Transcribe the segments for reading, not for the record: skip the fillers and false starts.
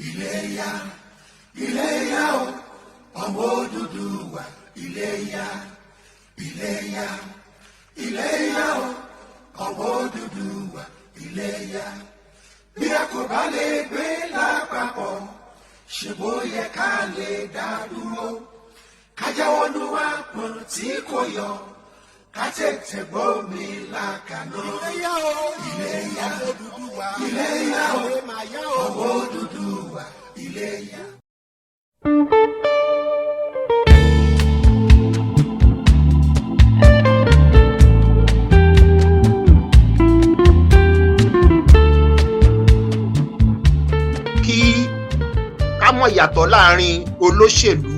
Iléyá, Iléyá o, ọmọ Odùduwà. Iléyá, Iléyá, Iléyá o, ọmọ Odùduwà. Iléyá. Bí a kò bá lè gbé lápapọ̀, ṣe bó yẹ ká lè dá dúró. Ká jáwọ́ nú àpọ̀n tí kò yọ, ká tètè gbómi lákàná. Iléyá o, Iléyá, Iléyá o, ọmọ Odùduwà. Iléyá. Ká mọ̀ ìyàtọ̀ láàrin olóṣèlú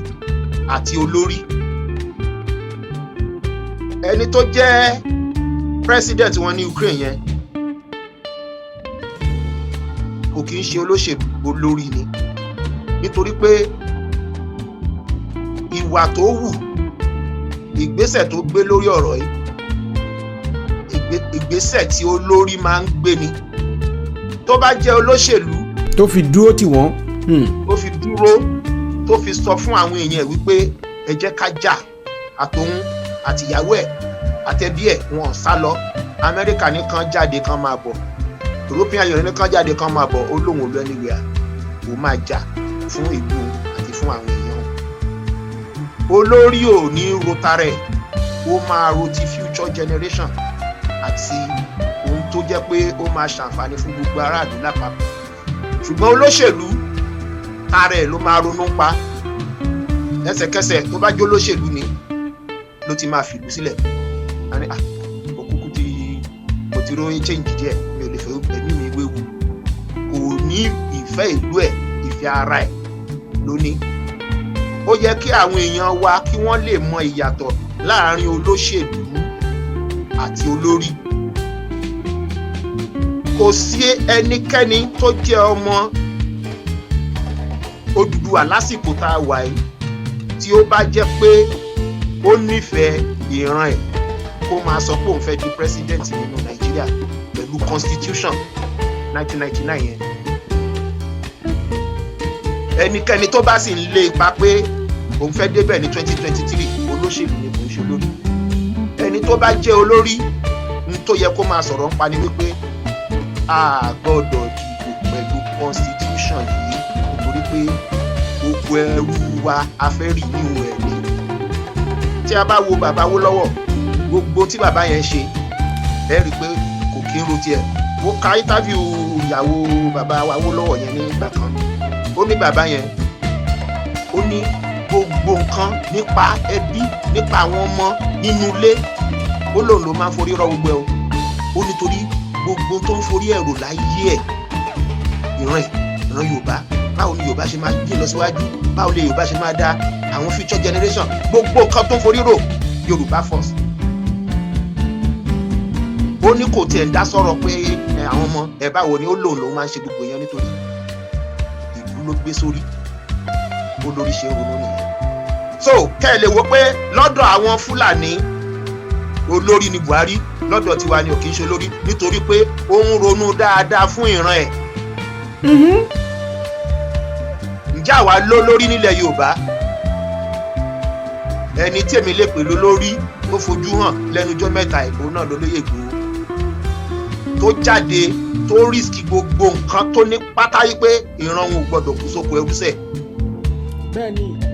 àti olórí. Ẹni tó jẹ́ president wọn ní Ukraine yẹn kò kì í ṣe olóṣèlú, olórí ni, nítorí pé ìwà tó wù, ìgbésẹ̀ tó gbé lórí ọ̀rọ̀ yìí, ìgbésẹ̀ tí olórí máa ń gbé ni. Tó bá jẹ́ olóṣèlú tó fi dúró tì wọ́n, tó fi dúró, tó fi sọ fún àwọn èèyàn wípé ẹ jẹ́ ká jà, àtòun àtìyàwó ẹ̀ àtẹbí ẹ̀ wọn sá lọ. Amẹ́ríkà nìkan jáde kan máa bọ̀, European Union nìkan jáde kan máa bọ̀, ó lóun ò lọ anywhere, ó máa jà fún ìlú àti fún àwọn èèyàn. Olórí ò ní rotarẹ̀, ó máa ro ti future generation àti ohun tó jẹ́ pé ó máa ṣàǹfààní fún gbogbo aráàlú lápapọ̀. Ṣùgbọ́n olóṣèlú ara ẹ̀ ló máa ronú pa. Ẹsẹ̀kẹsẹ̀ tó bá jẹ́ olóṣèlú ni ló ti máa fìlú sílẹ̀. Òkúkú mo ti róyìn change díẹ̀, mi ò lè fẹ́ ẹ̀mí mi wéwu. Kò ní ìfẹ́ ìlú ẹ̀, ìfẹ́ ara ẹ̀ ló ní. Ó yẹ kí àwọn èèyàn wa kí wọ́n lè mọ ìyàtọ̀ láàrin olóṣèlú àti olórí. Kò sí ẹnikẹ́ni tó jẹ́ ọmọ Odùduwà lásìkò tá a wà yìí tí ó bá jẹ́ pé ó nífẹ̀ẹ́ ìran ẹ̀ kó máa sọ pé òun fẹ́ di president nínú Nàìjíríà pẹ̀lú constitution 1999 yẹn. Ẹnikẹ́ni tó bá sì ń lé ipa pé òun fẹ́ débẹ̀ ní 2023 olóṣèlú ni kò ń ṣe olórí. Ẹni tó bá jẹ́ olórí ní tó yẹ kó máa sọ̀rọ̀ ń pa ni wípé a gbọ́dọ̀ dìbò pẹ̀lú constitution yìí nítorí pé gbogbo ẹrú wa a fẹ́ rí nínú ẹ̀ ni. Tí a bá wo bàbá Awólọ́wọ̀, gbogbo tí bàbá yẹn ṣe ẹ rí i pé kò kí ń ro tiẹ̀. Mo ka interview ìyàwó bàbá Awólọ́wọ̀ yẹn ní ìgbà kan. Ó ní bàbá yẹn, ó ní gbogbo nǹkan nípa ẹbí, nípa àwọn ọmọ nínú ilé, ó lòun ló máa ń forí rọ gbogbo ẹ̀ o. Ó nítorí gbogbo tó ń forí ẹ̀rọ láyé ẹ̀, ìran Yorùbá, báwo ni Yorùbá ṣe máa gbé lọ síwájú, báwo ni Yorùbá ṣe máa dá àwọn future generation, gbogbo nǹkan tó ń forí rò Yorùbá first. Ó ní kò tiẹ̀ ń dá sọ̀rọ̀ pé àwọn ọmọ ẹ̀ báwo ni, ó lòun lòun máa ń ṣe gbogbo yẹn nítorí ìlú ló gbé sórí, olórí ṣe ń ronú nìyẹn. So kẹ́ ẹ lè wo pé lọ́dọ̀ àwọn Fúlàní olórí ni Buhari, lọ́dọ̀ tiwa ni ò kì í ṣe olórí, nítorí pé ó ń ronú dáadáa fún ìran ẹ̀. Ǹjẹ́ àwa lólórí nílẹ̀ Yorùbá? Ẹni tí èmi lè pè lólórí tó fojú hàn lẹ́nujọ́ mẹ́ta ìbò náà lólóyè Ìgbòho, tó jáde tó rísíkì gbogbo nǹkan tó ní pátá yí pé ìran òun ò gbọdọ̀ kú sóko ẹrúsẹ̀. bẹ́ẹ̀ni.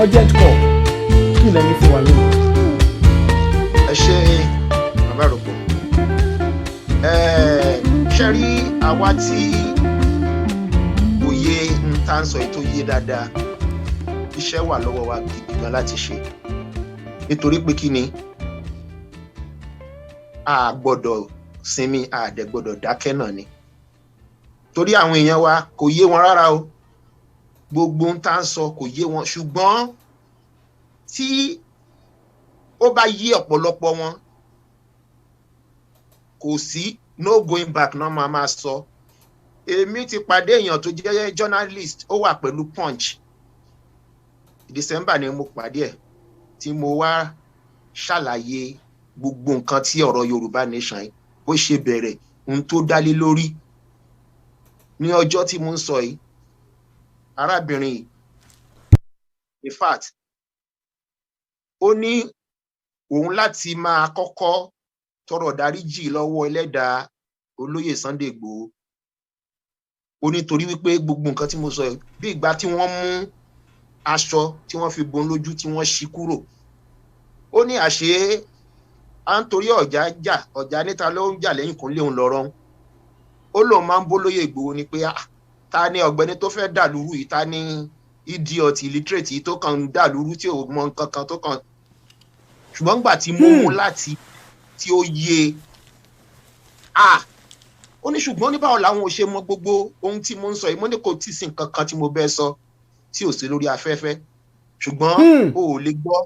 urgent call kí lẹ́ni fún wa lónìí. Ẹ ṣe bàbá àròpọ̀. àwa tí òye ń tá ń sọ ètò yé dáadáa iṣẹ́ wà lọ́wọ́ wa gidi gan láti ṣe nítorí pé kí ni a gbọ́dọ̀ sinmi a dẹ̀ gbọ́dọ̀ dákẹ́ náà ni torí àwọn èèyàn wa kò yé wọn rárá o gbogbo ń tá ń sọ kò yé wọn ṣùgbọ́n tí ó bá yé ọ̀pọ̀lọpọ̀ wọn kò sí no going back náà máa sọ èmi ti pàdé èèyàn tó jẹ́ journalist ó wà pẹ̀lú Punch December ni mo pàdé ẹ̀ tí mo wá ṣàlàyé gbogbo nǹkan tí ọ̀rọ̀ Yorùbá Nation yìí bó ṣe bẹ̀rẹ̀ ohun tó dálé lórí ní ọjọ́ tí mo ń sọ yìí arábìnrin yìí in fact ó ní òun láti máa kọ́kọ́ tọrọ dáríjì lọ́wọ́ ẹlẹ́dàá olóyè Sunday Igboho ó nítorí wípé gbogbo nǹkan tí mo sọ yìí bí ìgbà tí wọ́n mú aṣọ tí wọ́n fi bon lójú tí wọ́n ṣí kúrò ó ní àṣé à ń torí ọ̀já níta ló ń jà lẹ́yìn kún léun lọ́rọ́ ó lóun máa ń bó lóyè Ìgbòho ni pé ta ni ọ̀gbẹ́ni tó fẹ́ dàlúrú yìí ta ni idiot illiterate yìí tó kàn ń dàlúrú tí ò mọ nǹkan kan tó kàn ṣùgbọ́n gbà tí mo mú láti tí ó yé ó ní ṣùgbọ́n ní báwo làwọn ò ṣe mọ gbogbo ohun tí mo ń sọ yìí mo ní kò tí sí nǹkan kan tí mo bẹ́ẹ̀ sọ tí ò sí lórí afẹ́fẹ́ ṣùgbọ́n o ò lè gbọ́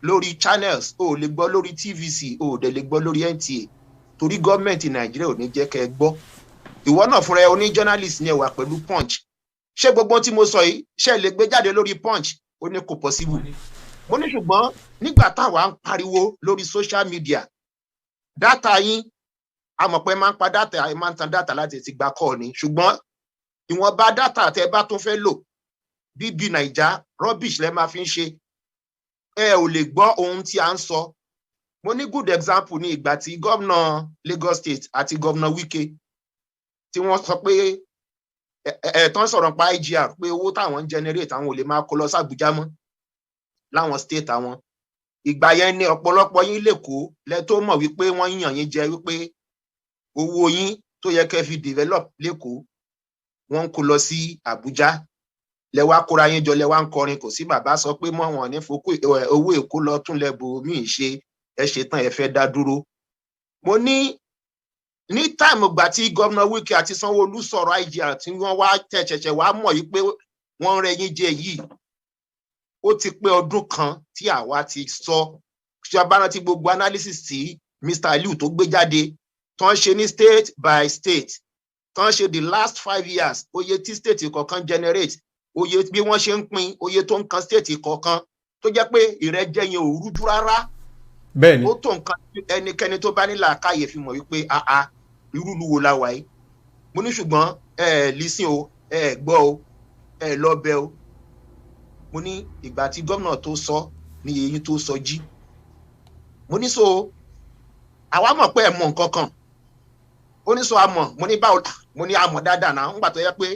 lórí channels o ò lè gbọ́ lórí TVC o ò dẹ̀ lè gbọ́ lórí NTA torí gọ́ọ̀mẹ̀ntì Nàìjíríà ò ní jẹ́ kẹ́ ẹ gbọ́ ìwọ náà fúnra ẹ oní journalist ni ẹ wà pẹ̀lú Punch ṣé gbogbo tí mo sọ yìí ṣe lè gbé jáde lórí Punch ó ní kò possible mo ní ṣùgbọ́n nígbà táwa ń pariwo lórí social media dátà yín a mọ̀ pé máa ń pa dátà ẹ máa ń tan dátà láti ti gba call ni ṣùgbọ́n ìwọ̀nba dátà tẹ bá tún fẹ́ lò bíbí Naija rubbish lẹ máa fi ń ṣe ẹ ò lè gbọ́ ohun tí a ń sọ mo ní good example ní ìgbà tí gómìnà Lagos State àti gómìnà Wike tí wọ́n sọ pé tán sọ̀rọ̀ pa IGR pé owó táwọn ń generate àwọn ò lè máa kó lọ sí Àbújá mọ́ láwọn state àwọn ìgbà yẹn ní ọ̀pọ̀lọpọ̀ yín lẹ́kọ̀ọ́ lẹ tó mọ̀ wípé wọ́n yàn yín jẹ wípé owó yín tó yẹ kẹ́ fi develop lẹ́kọ̀ọ́ wọ́n ń kó lọ sí Àbújá lẹ́wà kóra yín jọ lẹ́wà ń kọrin kò sí bàbá sọ pé mọ́ wọn ní fokó owó Èkó lọ tún lẹ́bù míì ṣe ẹ ṣe tán ẹ fẹ́ dá dúró mo ní táìmù gbà tí gómìnà Wike àti Sanwó-Olú sọ̀rọ̀ IGR tí wọ́n wá tẹ̀chẹ̀chẹ̀ wá mọ̀ yìí pé wọ́n rẹ̀ yín jẹ yìí ó ti pé ọdún kan tí àwa ti sọ ṣàbára tí gbogbo analysis tí Mr. Aliu tó gbé jáde tó ń ṣe ní state by state tó ń ṣe the last 5 years oye tí state kọ̀ọ̀kan generate oye bí wọ́n ṣe ń pín oye tó ń kan state kọ̀ọ̀kan tó jẹ́ pé ìrẹ́jẹ yẹn ò rújú rárá bẹ́ẹ̀ni ó tó nǹkan ẹnikẹ́ni tó bá ní làákàyè fi mọ̀ wípé irú lu wo la wà yìí mo ní ṣùgbọ́n lísìn o gbọ́ o lọ bẹ o mo ní ìgbà tí gómìnà tó sọ ní eyín tó sọ jí mo ní so àwa mọ̀ pé ẹ mọ̀ nǹkan kan ó ní so àmọ̀ mo ní báwo mo ní àmọ̀ dáadáa náà ńgbà tó yẹ pé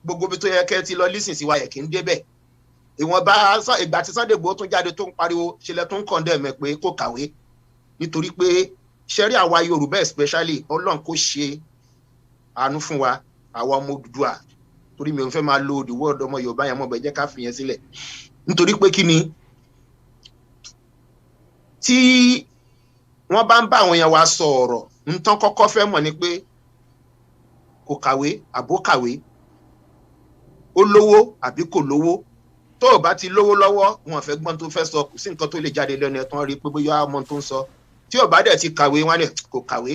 gbogbo ibi tó yẹ kẹ́ ti lọ lísìn sí wa yẹ kí n débẹ̀ ìwọ̀nba ìgbà tí Sunday Igboho tún jáde tó ń pariwo ṣẹlẹ̀ tó ń condemn pé kó kàwé nítorí pé ṣẹ́rí àwa Yorùbá especially Ọlọ́run kó ṣe àánú fún wa àwa ọmọ Odùduwà torí mi ò fẹ́ máa lo the word ọmọ Yorùbá yẹn mọ́ bẹ́ẹ̀ jẹ́ ká fi yẹn sílẹ̀ nítorí pé kí ni tí wọ́n bá ń bá àwọn èèyàn wa sọ ọ̀rọ̀ nǹkan kọ́kọ́ fẹ́ mọ̀ ni pé kò kàwé àbó kàwé ó lówó àbí kò lówó tó o bá ti lówó lọ́wọ́ wọn fẹ́ gbọ́n tó fẹ́ sọ kò sí nǹkan tó lè jáde lẹ́nu ẹ̀ tán rí pé bóyá ọmọ tó ń sọ tí o bá dẹ̀ ti kàwé wọn ni kò kàwé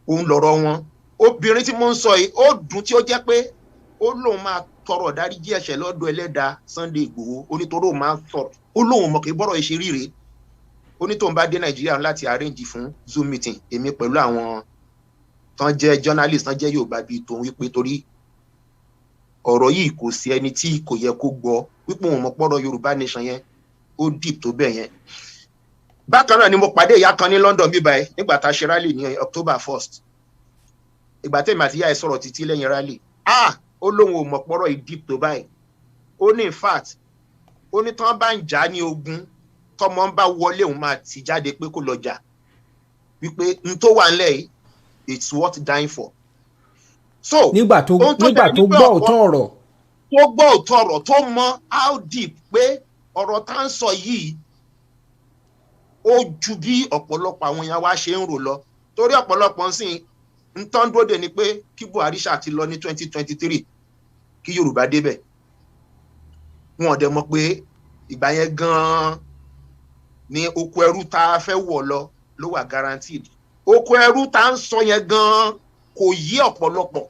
òun lọ̀rọ̀ wọn obìnrin tí mo ń sọ yìí ó dùn tí ó jẹ́ pé ó lóun máa tọrọ dáríjì ẹ̀ṣẹ̀ lọ́dọ̀ ẹlẹ́dàá Sunday Igboho onítorí òun máa sọ̀rọ̀ ó lóun mọ̀ kí bọ́rọ̀ ìṣe ríre onítòun bá dé Nàìjíríà láti arrange fún Zoom meeting èmi pẹ̀lú àwọn tán jẹ́ journalist tán jẹ́ Yorùbá bíi tòun wípé torí ọ̀rọ̀ yìí kò sí ẹni tí kò yẹ kó gbọ́ wípé òun mọ̀ pọ́rọ̀ Yorùbá Nation yẹn ó deep tó bẹ́ẹ̀ yẹn bákan náà ni mo pàdé ìyá kan ní London bíbáyìí nígbà tá a ṣe rally ní October 1st ìgbà tẹ́mi àti ìyá ẹ̀ sọ̀rọ̀ títí lẹ́yìn rally ó lóun ò mọ̀ pọ́rọ̀ yìí deep tó báyìí ó ní in fact ó ní tí wọ́n bá ń jà ní ogun tọ́mọ ń bá wọlé òun máa ti jáde pé kó lọ jà wípé n tó wà nílẹ̀ yìí it's worth dying for so nígbà tó gbọ́ òótọ́ ọ̀rọ̀ tó gbọ́ òótọ́ ọ̀rọ̀ tó mọ how deep pé ọ̀rọ̀ tá ń sọ yìí ó ju bí ọ̀pọ̀lọpọ̀ àwọn èèyàn wa ṣe ń rò lọ torí ọ̀pọ̀lọpọ̀ ń sìn ń tán dúró dè ní pé kí Buhari ṣáà ti lọ ní 2023 kí Yorùbá débẹ̀ wọn ò dẹ̀ mọ̀ pé ìgbà yẹn gan-an ni oko ẹrú tá a fẹ́ wọ̀ ló wà guaranteed oko ẹrú tá ń sọ yẹn gan-an kò yí ọ̀pọ̀lọpọ̀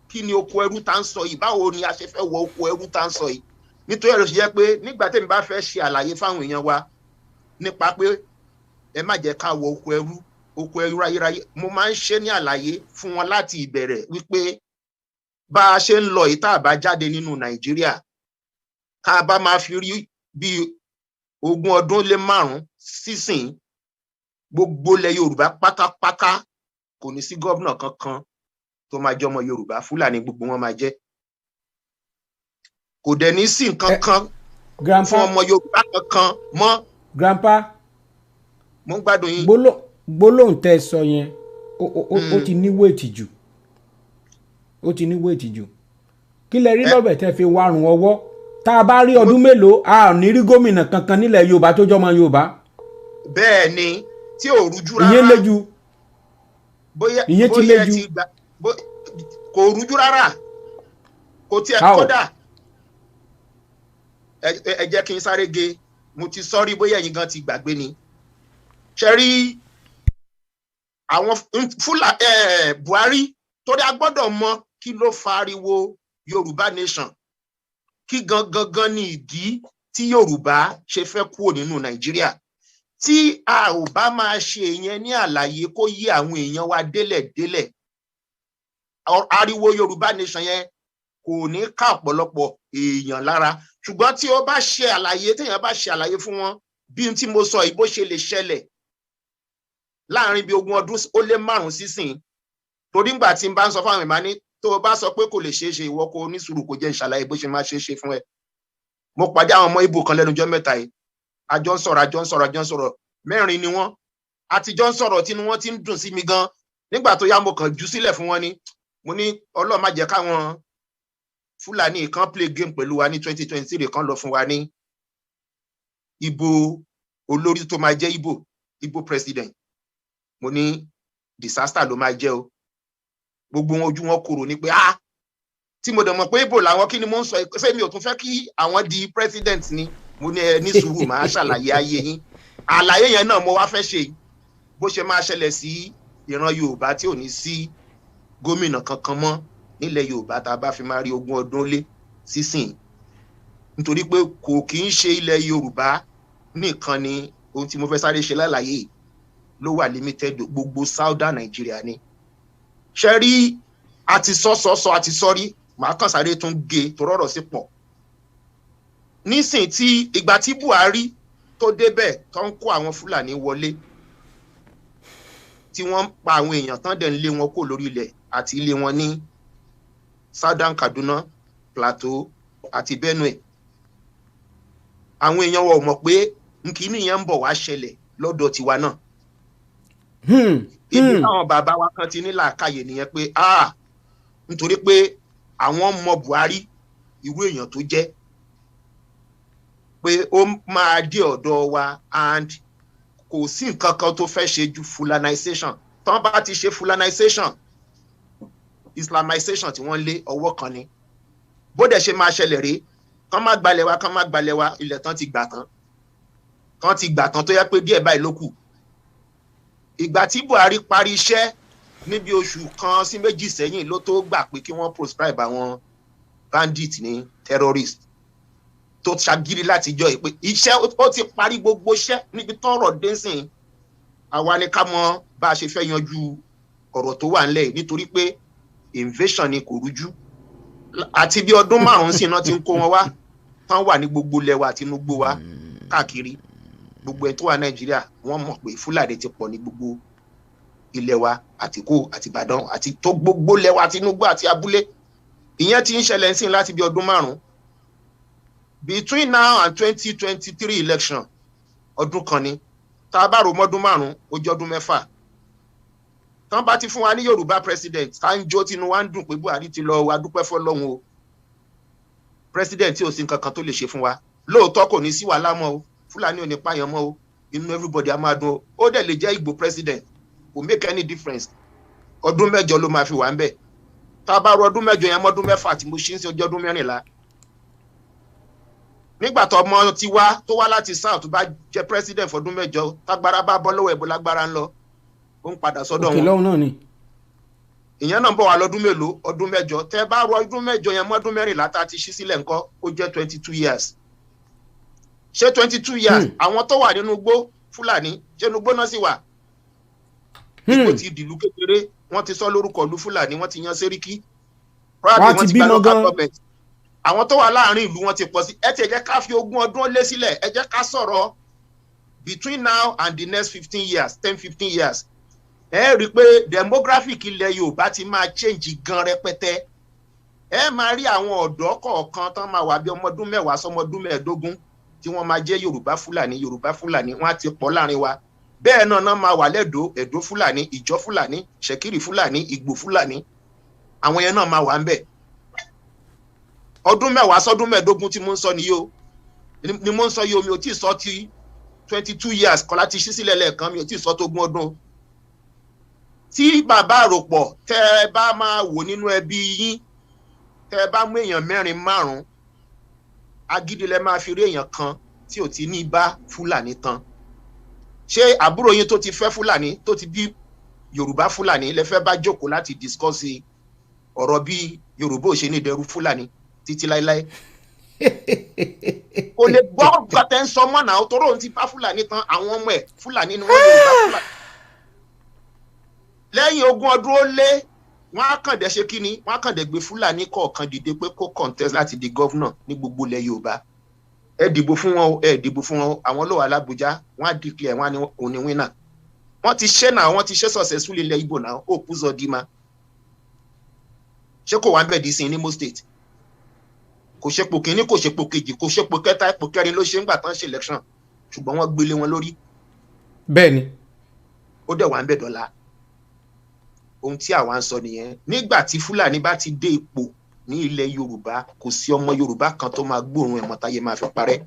kí ni oko ẹrú tá ń sọ yìí báwo ni a ṣe fẹ́ wọ oko ẹrú tá ń sọ yìí nítorí ẹ̀rọ ṣe jẹ́ pé nígbà tẹ́mi bá fẹ́ ṣe àlàyé fáwọn èèyàn wa nípa pé ẹ má jẹ́ ká wọ oko ẹrú ráyéráyé mo máa ń ṣe ní àlàyé fún wọn láti ìbẹ̀rẹ̀ wípé bá a ṣe ń lọ ìta àbá jáde nínú Nàìjíríà ká bá máa fi rí bí 20 ọdún lé 5 sísìn gbogbo ilẹ̀ Yorùbá pátápátá kò ní sí gómìnà kankan tó máa jẹ́ ọmọ Yorùbá Fúlàní gbogbo wọn máa jẹ́ kò dẹ̀ ní sí nǹkan kan fún ọmọ Yorùbá kankan mọ́. Grandpa mo ń gbádùn yín. gbólóhùn tẹ́ sọ yẹn ó ti ní wéètì jù kí lẹ rí lọ́bẹ̀ tẹ́ fi wárùn ọwọ́ tá a bá rí ọdún mélòó a ò ní rí gómìnà kankan nílẹ̀ Yorùbá tó jọmọ Yorùbá. bẹ́ẹ̀ ni tí ò rújú rárá ìyẹn léjú ìyẹn ti léjú kò rújú rárá kò tiẹ̀ kódà ẹ jẹ́ kí n sáré ge mo ti sọ́rí bóyá ẹ̀yin gan ti gbàgbé ni ṣe rí àwọn Buhari torí a gbọ́dọ̀ mọ kí ló fariwo Yorùbá nation kí gangan ní ìdí tí Yorùbá ṣe fẹ́ kúrò nínú Nàìjíríà tí a ò bá máa ṣe ìyẹn ní àlàyé kó yí àwọn èèyàn wa délẹ̀délẹ̀ ariwo Yorùbá nation yẹn kò ní ká ọ̀pọ̀lọpọ̀ èèyàn lára ṣùgbọ́n tí ó bá ṣe àlàyé téèyàn bá ṣe àlàyé fún wọn bí n tí mo sọ yìí bó ṣe lè ṣẹlẹ̀ láàrin bí 20 ọdún ó lé 5 sísìn torí ngbà tí n bá ń sọ fáwọn ìmá ní tó o bá sọ pé kò lè ṣeé ṣe ìwọ kò ní sùúrù kò jẹ́ ìṣàlàyé bó ṣe máa ṣeé ṣe fún ẹ. mo pàdé àwọn ọmọ Ìgbò kan lẹ́nu ọjọ́ mẹ́ta yìí àjọ ń sọ̀rọ̀ 4 ni wọ́n àtijọ́ ń sọ̀rọ̀ tí wọ́n ti ń dùn sí mi gan nígbà tó yá mo kàn jù sílẹ̀ fún wọn ni mo ní Ọlọ́run má jẹ́ káwọn Fúlàní kan play game pẹ̀lú wa ní 2023 kan lọ fún wa ní ìbò olórí tó máa jẹ́ Ìgbò president mo ní disaster ló máa jẹ́ o gbogbo wọn ojú wọn kòrò ní pé tí mo dẹ̀ mọ̀ pé Ìgbò làwọn kí ni mo ń sọ ṣé mi ò tún fẹ́ kí àwọn di president ni mo ní ẹ ní sùúrù máa ṣàlàyé ayé yín àlàyé yẹn náà mo wá fẹ́ ṣe bó ṣe máa ṣẹlẹ̀ sí ìran Yorùbá tí ò ní sí gómìnà kankan mọ́ nílẹ̀ Yorùbá tá a bá fi máa rí 20 ọdún lé sísìn nítorí pé kò kì í ṣe ilẹ̀ Yorùbá nìkan ni ohun tí mo fẹ́ sáré ṣe lálàyé ló wà limited gbogbo Southern Nigeria ni ṣe rí àti sọ́sọ́sọ́ àti sọ́rí màá kàn sáré tún gé tó rọ̀rọ̀ sí pọ̀ nísìn tí ìgbà tí Buhari tó débẹ̀ tó ń kó àwọn Fúlàní wọlé tí wọ́n ń pa àwọn èèyàn tán dẹ̀ ń lé wọn kó lórí ilẹ̀ àti ilé wọn ní Southern Kaduna Plateau àti Benue àwọn èèyàn wọn ò mọ̀ pé nkíní yẹn ń bọ̀ wá ṣẹlẹ̀ lọ́dọ̀ tiwa náà ibi táwọn bàbá wa kan ti ní làákàyè nìyẹn pé nítorí pé àwọn mọ Buhari irú èèyàn tó jẹ́ pé ó máa dé ọ̀dọ̀ wa and kò sí nǹkan kan tó fẹ́ ṣe ju fulanization tán bá ti ṣe fulanization Islamization tí wọ́n lé ọwọ́ kan ni bó dẹ̀ ṣe máa ṣẹlẹ̀ rí kán má gbalẹ̀ wa ilẹ̀ tán ti gbà tán tó yẹ pé díẹ̀ báyìí ló kù ìgbà tí Buhari parí iṣẹ́ níbi oṣù kan sí méjì sẹ́yìn ló tó gbà pé kí wọ́n proscribe àwọn bandit ní terrorist tó ṣagírí láti jọ ìpè iṣẹ́ ó ti parí gbogbo iṣẹ́ níbi tọ́rọ̀ dẹ́sìn àwa ni ká mọ bá a ṣe fẹ́ yanjú ọ̀rọ̀ tó wà nílẹ̀ nítorí pé invasion ni kò rújú àti bí ọdún 5 sí iná ti ń kó wọn wá tán wà ní gbogbo lẹwa àti inúgbó wa káàkiri gbogbo ẹ̀ tó wà Nàìjíríà wọ́n mọ̀ pé Fúlàní ti pọ̀ ní gbogbo ilẹ̀ wa àti Èkó àti Ìbàdàn àti tó gbogbo lẹwa àti inúgbó àti abúlé ìyẹn ti ń ṣẹlẹ̀ sí láti bí ọdún 5 between now and 2023 election ọdún kan ni tá a bá rò mọ́dún 5 ó jẹ́ ọdún 6 tán bá ti fún wa ní Yorùbá president tá ń jó tinú wa ń dùn pé Buhari ti lọ wa dúpẹ́ fọ́lọ́run o president tí ò sí nǹkan kan tó lè ṣe fún wa lóòótọ́ kò ní sí wàhálà mọ́ o Fúlàní ò ní pààyàn mọ́ o inú everybody á máa dùn o ó dẹ̀ lè jẹ́ Ìgbò president kò make any difference ọdún 8 ló máa fi wà ń bẹ̀ tá a bá rọ ọdún 8 yẹn mọ́dún 6 tí mo ṣe ń ṣe ọjọ́ ọdún 14 nígbà tó ọmọ ti wá tó wá láti south bá jẹ president fọdún 8 tágbára bá bọ́ lọ́wọ́ ẹ̀bùn lágbára ń lọ ó ń padà sọ́dọ̀ wọn. òkè lọ́hùn náà ni. ìyẹn náà ń bọ̀ wá lọ́dún mélòó ọdún 8 tẹ́ bá rọ ọdún 8 yẹn mọ́dún 14 tá a ti ṣí sílẹ̀ ńkọ́ ó jẹ́ 22 years. ṣé 22 years àwọn tó wà nínú igbó Fúlàní ṣé inú igbó náà sì wà. ipò ti dìlú kékeré wọ́n ti sọ lórúkọ ìlú Fúlàní wọ́n ti yan Sẹ́ríkì. wọ́n ti bímọ gan. àwọn tó wà láàrin ìlú wọn ti pọ̀ sí ẹ ti ẹ jẹ́ ká fi 20 ọdún lé sílẹ̀ ẹ jẹ́ ká sọ̀rọ̀ between now and the next 15 years 10-15 years ẹ rí i pé demographic ilẹ̀ Yorùbá ti máa change gan rẹpẹtẹ ẹ máa rí àwọn ọ̀dọ́ kọ̀ọ̀kan tán máa wà bí ọmọ ọdún 10 sọmọ ọdún 15 tí wọ́n máa jẹ́ Yorùbá Fúlàní wọ́n á ti pọ̀ láàrin wa bẹ́ẹ̀ náà máa wà lẹ́dọ̀ Ẹ̀dó Fúlàní Ìjọ Fúlàní Ṣẹ̀kírì Fúlàní Ìgbò Fúlàní àwọn yẹn náà máa wà ń bẹ̀ ọdún 10 sọdún 15 tí mo ń sọ nìyí o ni mo ń sọ yìí o mi ò tí ì sọ ti 22 years kọ́ láti ṣí sílẹ̀ lẹ́ẹ̀kan mi ò tí ì sọ tó 20 ọdún tí bàbá àròpọ̀ tẹ́ ẹ bá máa wò nínú ẹbí yín tẹ́ ẹ bá mú èèyàn 4-5 agídí lẹ máa fi rí èèyàn kan tí ò ti ní bá Fúlàní tán ṣé àbúrò yín tó ti fẹ́ Fúlàní tó ti bí Yorùbá Fúlàní lẹ fẹ́ bá jókòó láti discuss ọ̀rọ̀ bí Yorùbá ò ṣe ní ìdẹrù Fúlàní títí láíláí kò lè gbọ́ gbàtẹ́ ń sọ mọ́ náà tó rò ń ti bá Fúlàní tán àwọn ọmọ ẹ̀ Fúlàní ni wọ́n Yorùbá Fúlàní lẹ́yìn 20 ọdún ó lé wọ́n á kàn dé ṣe kí ni wọ́n á kàn dé gbé Fúlàní kọ̀ọ̀kan dìde pé kó contest láti di governor ní gbogbo ilẹ̀ Yorùbá ẹ dìbò fún wọn ẹ dìbò fún wọn àwọn ló wà l'Ábùjá wọ́n á declare wọ́n á ní òní winner wọ́n ti ṣe náà wọ́n ti ṣe successful ilẹ̀ Ìgbò náà ó kú Zodima ṣé kò wá ń bẹ̀ dí sí ní Imo State kò ṣepò kìíní kò ṣepò kejì kò ṣepò kẹta ipò kẹrin ló ṣe ń gbà tán ṣe election ṣùgbọ́n wọ́n gbélé wọn lórí. bẹ́ẹ̀ni. ó dẹ̀ wá ń bẹ̀ dọ́là ohun tí àwa ń sọ nìyẹn nígbà tí Fúlàní bá ti dé ipò ní ilẹ̀ Yorùbá kò sí ọmọ Yorùbá kan tó máa gbóòórùn ẹ̀mọ́ táyé máa fi parẹ́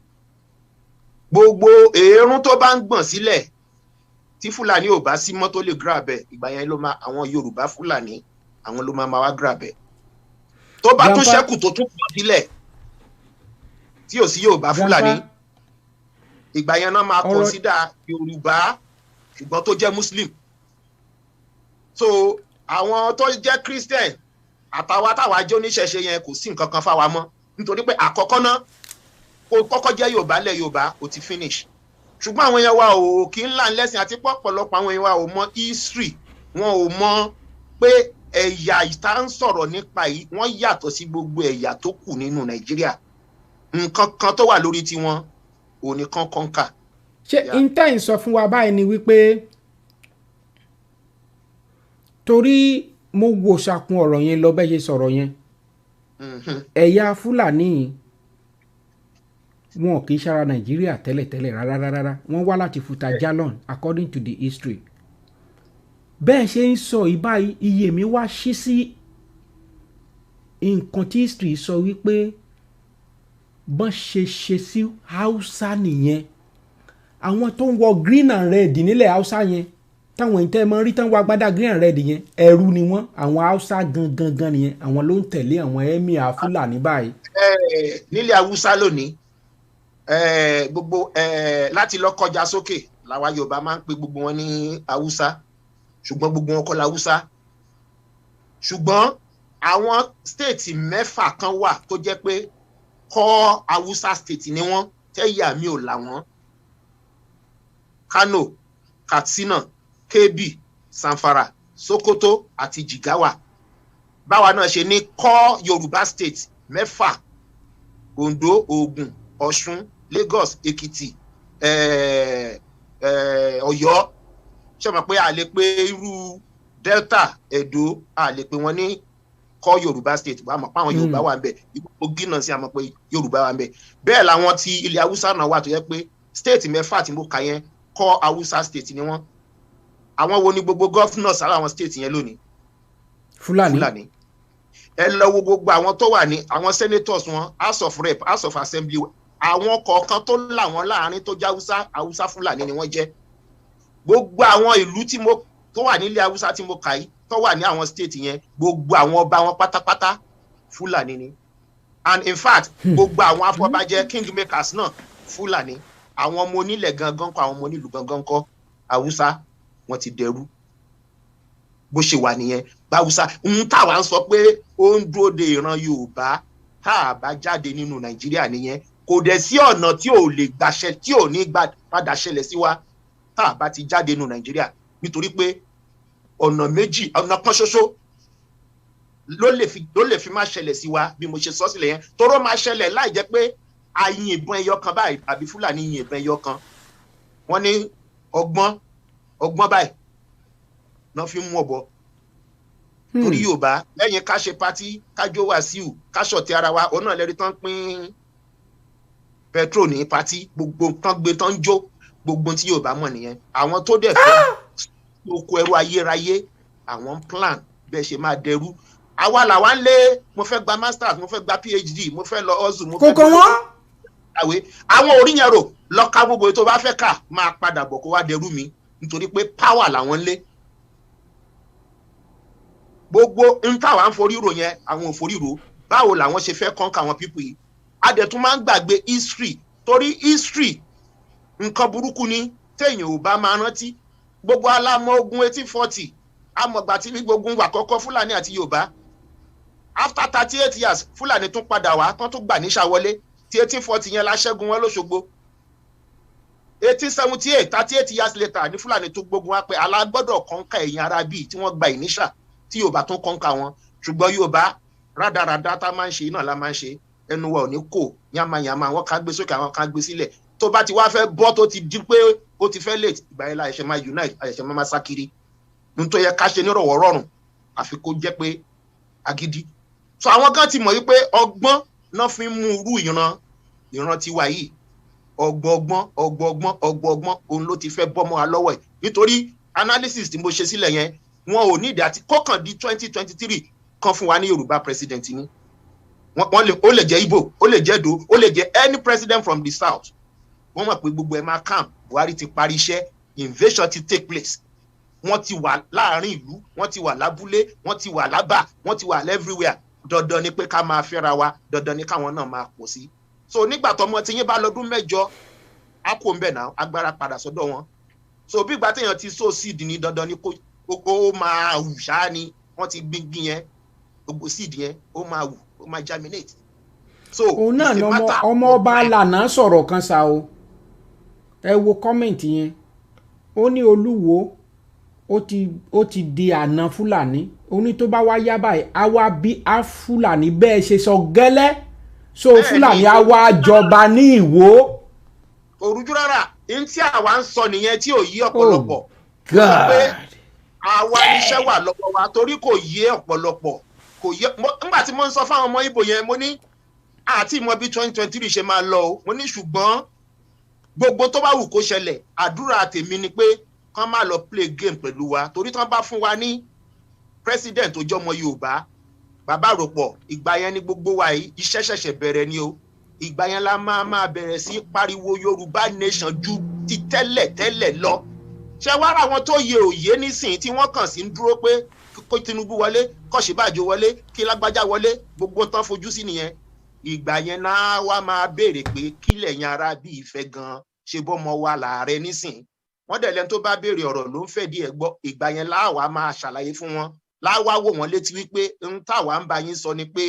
gbogbo èérún tó bá ń gbọ̀n sílẹ̀ tí Fúlàní ò bá sí mọ́ tó lè grab ẹ̀ ìgbà yẹn ló máa àwọn Yorùbá Fúlàní àwọn ló máa wá grab ẹ̀ tó bá tún ṣẹ́kù tó tún pọ̀ sílẹ̀ tí ò sí Yorùbá Fúlàní ìgbà yẹn náà máa consider Yorùbá ṣùgbọ́n tó jẹ́ Muslim so àwọn tó jẹ́ Christian àtàwọn táwa jẹ́ oníṣẹ̀ṣe yẹn kò sí nǹkan kan fáwa mọ́ nítorí pé àkọ́kọ́ náà kó kọ́kọ́ jẹ́ Yorùbá lẹ̀ Yorùbá ó ti finish ṣùgbọ́n àwọn yẹn wa ò kí ń là ń lẹ́sìn àti pọ̀pọ̀lọpọ̀ àwọn yẹn wa ò mọ history wọn ò mọ pé ẹ̀yà ìta ń sọ̀rọ̀ nípa yìí wọ́n yàtọ̀ sí gbogbo ẹ̀yà tó kù nínú Nàìjíríà nǹkan kan tó wà lórí tiwọn òní kan kọ́ńkà. ṣé intanet sọ fún wa báyìí ni wípé torí mo wo ṣàkun ọ̀rọ̀ yẹn lọ bẹ́ẹ̀ ṣe sọ̀rọ̀ yẹn ẹ̀yà Fúlàní wọn kì í ṣara Nàìjíríà tẹ́lẹ̀tẹ́lẹ̀ rárá wọ́n wá láti Futa Jalon according to the history bẹ́ẹ̀ ṣe ń sọ ìbáyìí iye mi wá ṣí sí nǹkan tí history sọ wípé bọ́n ṣe sí Hausa nìyẹn àwọn tó ń wọ green and red nílẹ̀ Hausa yẹn táwọn ìtẹ́ mọ́ rí tán wọ agbádá green and red yẹn ẹrú ni wọ́n àwọn Hausa gangan nìyẹn àwọn ló ń tẹ̀lé àwọn emir Fúlàní báyìí. nílẹ̀ Hausa lónìí gbogbo láti lọ kọjá sókè làwa Yorùbá máa ń pe gbogbo wọn ní Hausa ṣùgbọ́n gbogbo wọn kọ́ la Hausa ṣùgbọ́n àwọn stéètì 6 kan wà tó jẹ́ pé kọ́ Hausa state ni wọ́n tẹ́yà mi ò là wọ́n Kano Katsina Kebbi Zamfara Sokoto àti Jigawa báwa náà ṣe ní kọ́ Yorùbá state 6 Ondo Ògùn Ọ̀ṣun Lagos Èkìtì Ọ̀yọ́ ṣé mọ̀ pé a lè pe irú Delta Edo a lè pe wọn ní kọ́ Yorùbá state wà mọ̀ pé àwọn Yorùbá wà ń bẹ̀ Kogi náà sí àmọ́ pé Yorùbá wà ń bẹ̀ bẹ́ẹ̀ làwọn ti ilẹ̀ Haúsá náà wà tó yẹ pé state 6 tí mo kà yẹn kọ́ Haúsá state ni wọ́n àwọn wo ni gbogbo governors àwọn state yẹn lónìí? Fúlàní. Ẹ lọ wo gbogbo àwọn tó wà ní àwọn senators wọn, House of Rep, House of Assembly, àwọn kọ̀ọ̀kan tó là wọ́n láàrin tó jẹ́ Haúsá Fúlàní ni wọ́n jẹ́. Gbogbo àwọn ìlú tó wà nílé Haúsá tí mo kà yìí tó wà ní àwọn state yẹn, gbogbo àwọn ọba wọn pátápátá Fúlàní ni. And in fact gbogbo àwọn afọbajẹ kingmakers náà Fúlàní. Àwọn ọmọ onílẹ̀ gangan kọ́, àwọn ọmọ onílùú gangan kọ́, Haúsá wọ́n ti dẹrú. Bó ṣe wà nìyẹn. Báwùsá táwa ń sọ pé ó ń dúró de ìran Yorùbá tá a bá jáde nínú Nàìjíríà nìyẹn. Kò dẹ̀ sí ọ̀nà tí ò lè gbàṣẹ tí ò ní padà ṣẹlẹ̀ sí wa tá a bá ti jáde nínú Nàìjíríà, nítorí pé ọ̀nà kan ṣoṣo ló lè fi máa ṣẹlẹ̀ sí wa bí mo ṣe sọ sílẹ̀ yẹn. Toró máa ṣẹlẹ̀ láì jẹ́ pé a yin ìbọn ẹyọ kan báyìí àbí Fúlàní yin ìbọn ẹyọ kan. Wọ́n ní ọgbọ́n báyìí náà fi mú ọ̀bọ. Torí Yorùbá lẹ́yìn ká ṣe pátí, ká jó Wàsíù, ká ṣọ̀tẹ̀ ara wa, òun náà lẹ́rí tán pín petrol ní pátí, gbogbo tán gbé tán jó, gbogbo tí Yorùbá mọ̀ nìyẹn. Àwọn tó dẹ̀ fẹ́ oko ẹrú ayérayé, àwọn plan bẹ́ẹ̀ ṣe máa dẹrú. Àwa làwa ń lé, mo fẹ́ gba masters, mo fẹ́ gba PhD, mo fẹ́ lọ ọ̀zù, mo fẹ́ àwé. Àwọn orí yẹn rò lọ ká gbogbo tó bá fẹ́ kà máa padà bọ̀ kó wá dẹrú mi, nítorí pé power làwọn ń lé. Gbogbo táwa ń foríro yẹn àwọn òforíro, báwo làwọn ṣe fẹ́ kọ́ńkà àwọn pípù yìí? Adẹ̀tún máa ń gbàgbé history, torí history nǹkan burúkú ni téèyàn ò bá máa rántí. Gbogbo alámọ̀ ogun 1840 amọ̀gbà tí gbogbo wà kọ́kọ́ Fúlàní àti Yorùbá. After 38 years Fúlàní tún padà wá tán tó gbà ní Ṣàwọlé, tí 1840 yẹn la ṣẹ́gun wọn l'Óṣogbo. 1878 38 years later ní Fúlàní tó gbógun wá pé alágbọ́dọ̀ kọ́ńkà ẹ̀yìn Arábì tí wọ́n gba ìníṣà tí Yorùbá tún kọ́ńkà wọn. Ṣùgbọ́n Yorùbá rádaràdá tá máa ń ṣe náà la máa ń ṣe, ẹnu wa ò ní kò yamayama, àwọn kan gbé sókè àwọn kan gbé sílẹ̀. Tó bá ti wá fẹ́ bọ́ tó ti di pé ó ti fẹ́ late, ìgbà yẹn la ẹ̀ṣẹ̀ máa unite, ẹ̀ṣẹ̀ máa sá kiri. Nítorí yẹ ká ṣe nírọ̀wọ́ rọrùn àfi kó jẹ́ pé agídí. So àwọn kan ti mọ̀ wípé ọgbọ́n náà fi ń mú irú ìran tiwa yìí. Ọgbọ́n òun ló ti fẹ́ bọ́ mọ́ wa lọ́wọ́ ẹ̀. Nítorí analysis tí mo ṣe sílẹ̀ yẹn, wọn ò ní ìdí àti kọ́kàn di 2023 kan fún wa ní Yorùbá president ni. Ó lè jẹ́ Igbo, ó lè jẹ́ Edo, ó lè jẹ́ any president from the south. Wọ́n mọ̀ pé gbogbo ẹ̀ máa calm. Buhari ti parí iṣẹ́, invasion ti take place. Wọ́n ti wà láàrin ìlú, wọ́n ti wà lábúlé, wọ́n ti wà lábà, wọ́n ti wà everywhere. Dandan ni pé ká máa fẹ́ra wa, dandan ni káwọn náà máa pọ̀ sí. So nígbà tọmọ tí yín bá lọ́dún 8, á kó ń bẹ̀ náà, agbára padà sọ́dọ̀ wọn. So bí ìgbà téèyàn ti sow seed ni, dandan ni ó máa wù ṣáá ni. Wọ́n ti gbígbín yẹn, gbogbo seed yẹn ó máa wù, ó máa germinate. So òun náà ni ọmọ ọba lànà sọ̀rọ̀ kan ṣá o. Ẹ wo kọ́mẹ̀ntì yẹn. Ó ní Olúwo ó ti di àna Fúlàní. Ó ní tó bá wá yá báyìí á wá bí á Fúlàní bẹ́ẹ̀ ṣe sọ gẹ́lẹ́. So Fúlàní á wá jọba ní Ìwó. Òrújú rárá, ní tí àwa ń sọ nìyẹn tí ò yí ọ̀pọ̀lọpọ̀. God. Àwa níṣẹ́ wà lọ́wọ́ wa torí kò yé ọ̀pọ̀lọpọ̀. Kò yé, nígbà tí mo ń sọ fáwọn ọmọ Ìgbò yẹn, mo ní àti ìmọ̀ bí 2023 ṣe máa lọ o. Mo ní ṣùgbọ́n gbogbo tó bá wù kó ṣẹlẹ̀, àdúrà tèmi ni pé kán má lọ play game pẹ̀lú wa, torí tán bá fún wa ní president tó jọmọ Yorùbá, bàbá Àròpọ̀, ìgbà yẹn ni gbogbo wa yìí iṣẹ́ ṣẹ̀ṣẹ̀ bẹ̀rẹ̀ ni o. Ìgbà yẹn la máa bẹ̀rẹ̀ sí pariwo Yorùbá nation ju ti tẹ́lẹ̀ lọ. Ṣé wá ra àwọn tó yẹ òye nísìnyí tí wọ́n kàn sí ń dúró pé kó Tinubu wọlé, kó Ṣínbàjò wọlé, kí Lágbájá wọlé, gbogbo tán fojú sí nìyẹn. Ìgbà yẹn náà wá máa béèrè pé kí lẹ̀yin ará bí ìfẹ́ gan ṣe bọ́mọ wa láàrẹ nísìn. Wọ́n dẹ̀ lẹ́nu tó bá béèrè ọ̀rọ̀ ló ń fẹ́ díẹ̀ gbọ́. Ìgbà yẹn láwa máa ṣàlàyé fún wọn, láwa wò wọ́n létí wípé táwa ń bá yín sọ ni pé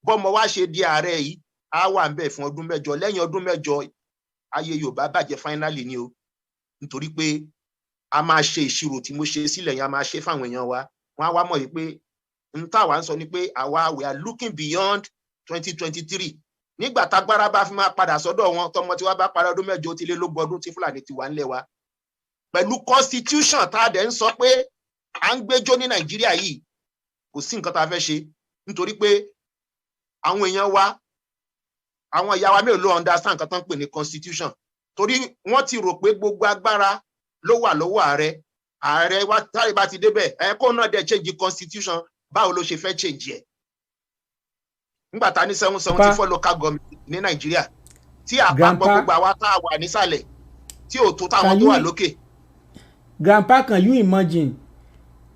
bọ́mọ wa ṣe di ààrẹ yìí á wà ń bẹ̀ fún ọdún 8. Lẹ́yìn ọdún 8 ayé Yorùbá bàjẹ́ finally ni o. Nítorí pé a máa ṣe ìṣirò tí mo ṣe sílẹ̀ yẹn, a máa ṣe fáwọn èèyàn wa. Wọ́n á wá mọ̀ wípé táwa ń sọ ni pé àwa we are looking beyond 2023. Nígbà tágbára bá fi máa padà sọ́dọ̀ wọn, tọmọ tí wá bá parí ọdún 8 tí lé lógún ọdún tí Fúlàní ti wà ńlẹ̀ wa. Pẹ̀lú constitution tá a dẹ̀ ń sọ pé à ń gbẹ́jọ́ ní Nàìjíríà yìí, kò sí nǹkan tá a fẹ́ ṣe. Nítorí pé àwọn èèyàn wa, àwọn ìyá wa mélòó ló understand nǹkan tó ń pè ní constitution. Torí wọ́n ti rò pé gbogbo agbára ló wà lọ́wọ́ ààrẹ. ààrẹ wa táyì bá ti débẹ̀ kó náà dẹ̀ change the constitution báwo ló ṣe fẹ́ change ẹ̀ nígbà tá ní 774 local government ní Nàìjíríà tí àpapọ̀ gbogbo àwa tá a wà nísàlẹ̀ tí ò tó táwọn tó wà lókè. Grandpa, can you imagine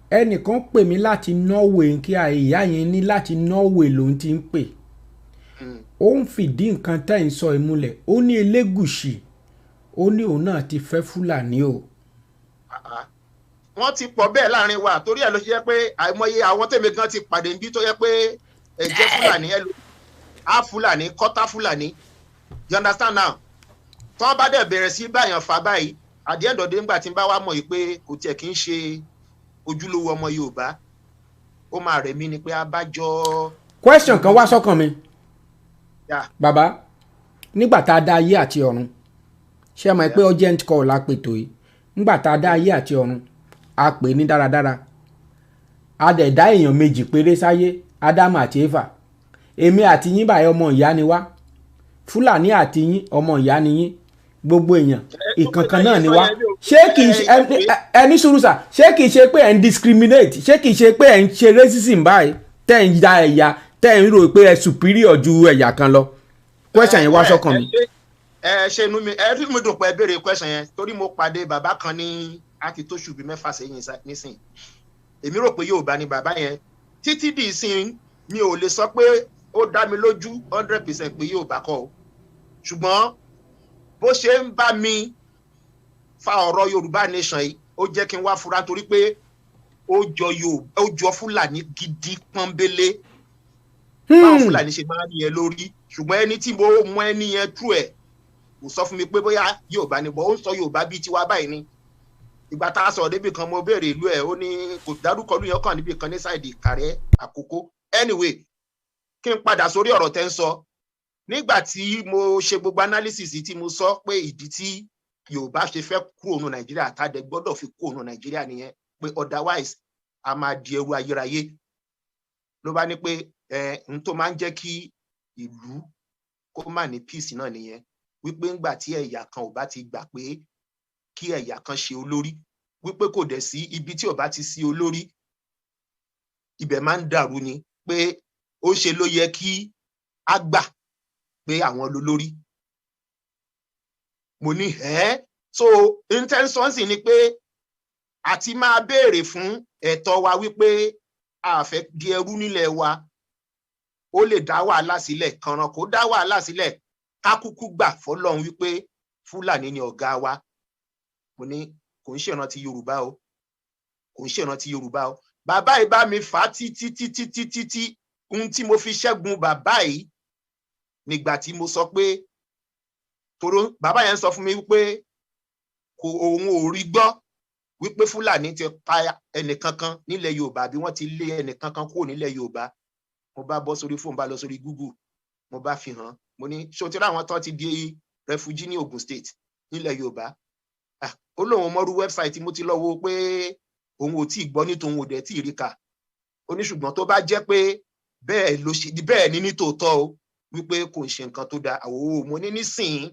ẹnìkan pè mí láti Norway kí ìyá yẹn ní láti Norway ló ń ti ń pè ó ń fìdí nǹkan tẹ́ ń sọ ìmúlẹ̀ ó ní Elégùṣì ó ní òun náà ti fẹ́ Fúlàní o. wọ́n ti pọ̀ bẹ́ẹ̀ láàrin wa torí ẹ̀ ló ṣe jẹ́ pé àìmọye àwọn tèmi gan ti pàdé níbi tó yẹ pé ẹ̀jẹ̀ Fúlàní ẹ̀ ló á Fúlàní kọ́tà Fúlàní you understand now tí wọ́n bá dẹ̀ bẹ̀rẹ̀ sí báyàn fà báyìí at the end of the day nígbà tí n bá wá mọ̀ yìí pé kò tiẹ̀ kí ń ṣe ojúlówó ọmọ Yorùbá ó máa rẹ̀ mí ni pé abájọ. question kan wá sọ́kàn mi bàbá nígbà tá a dá ayé àti ọ̀run ṣé ẹ mọ̀ pé urgent call la pè tó yìí nígbà tá a dá ayé àti ọ̀run a pè ní dáradára a dẹ̀ dá èèyàn méjì péré sáyé Ádámù àti Éfà èmi àti yín báyìí ọmọ ìyá ni wá Fúlàní àti yín ọmọ ìyá ni yín gbogbo èèyàn ìkankan náà ni wá ṣé kì í ṣe ẹni sùúrù sà ṣé kì í ṣe pé ẹ ń discriminate ṣé kì í ṣe pé ẹ ń ṣe racism báyìí tẹ́ ń da ẹ̀yà tẹ́ ń rò pé ẹ superior ju ẹ̀yà kan lọ question yẹn wá sọ́kàn mi. ṣe inú mi rí mi dùn pé ẹ béèrè question yẹn torí mo pàdé bàbá kan ní àti tó ṣùgbọ́n 6 sẹ́yìn nísìn èmi rò pé Yorùbá ni bàbá yẹn títí di ìsìn mi ò lè sọ pé ó dá mi lójú 100% pé Yorùbá kọ́ o ṣùgbọ́n bó ṣe ń bá mi fa ọ̀rọ̀ Yorùbá nation yìí ó jẹ́ kí n wá fura torí pé ó jọ Fúlàní gidi pọ́nbélé báwọn Fúlàní ṣe máa ń yẹn lórí ṣùgbọ́n ẹni tí mo mọ ẹni yẹn tú ẹ̀ kò sọ fún mi pé bóyá Yorùbá ni bọ́ ó ń sọ Yorùbá bíi tiwa báyìí ni ìgbà tá a sọ̀rọ̀ débi kan mo béèrè ìlú ẹ̀ ó ní kò dárúkọ ìlú yẹn kàn níbi kan ní sáìdì Ìkàrẹ́ Àkókó anyway kí n padà sórí ọ̀rọ̀ tẹ́ ń sọ nígbà tí mo ṣe gbogbo analysis tí mo sọ pé ìdí tí Yorùbá ṣe fẹ́ kúrò ní Nàìjíríà tàdé gbọ́dọ̀ fi kúrò ní Nàìjíríà nìyẹn pé otherwise a máa di ẹrú ayérayé ló bá ní pé n tó máa ń jẹ́ kí ìlú kó má ní peace náà nìyẹn wípé ńgbà tí ẹ̀yà kan ò bá ti gbà pé kí ẹ̀yà kan ṣe olórí wípé kò dẹ̀ sí ibi tí ò bá ti sí olórí ibẹ̀ máa ń dàrú ni pé ó ṣe ló yẹ kí a gbà pé àwọn olórí mo ní so intention sì ni pé àti máa béèrè fún ẹ̀tọ́ wa wípé a fẹ́ di ẹrú nílẹ̀ wa ó lè dá wàhálà sílẹ̀ kànràn kó dá wàhálà sílẹ̀ ká kúkú gbà fọ́lọ́run wípé Fúlàní ni ọ̀gá wa mo ní kò ń ṣèrántí Yorùbá o kò ń ṣèrántí Yorùbá o bàbá yìí bá mi fà á títí ohun tí mo fi ṣẹ́gun bàbá yìí nígbà tí mo sọ pé toro bàbá yẹn sọ fún mi wípé òun ò rí gbọ́ wípé Fúlàní ti pa ẹnìkankan nílẹ̀ Yorùbá bí wọ́n ti lé ẹnìkankan kúrò nílẹ̀ Yorùbá mo bá bọ́ sórí fóònù bá lọ sórí Google mo bá fi hàn mo ní ṣé o ti rí àwọn tó ti di refugee ní Ogun State nílẹ̀ Yorùbá ó lóun mọ́rú wẹ́bsáìtì mo ti lọ wo pé òun ò tí ì gbọ́ ní tòun ò dẹ̀ tí ì rí kà ó ní ṣùgbọ́n tó bá jẹ́ pé bẹ́ẹ̀ ló ṣe bẹ́ẹ̀ ní nítòótọ́ o wípé kò ń ṣe nǹkan tó dáa àwòrán mo ní nísìnyí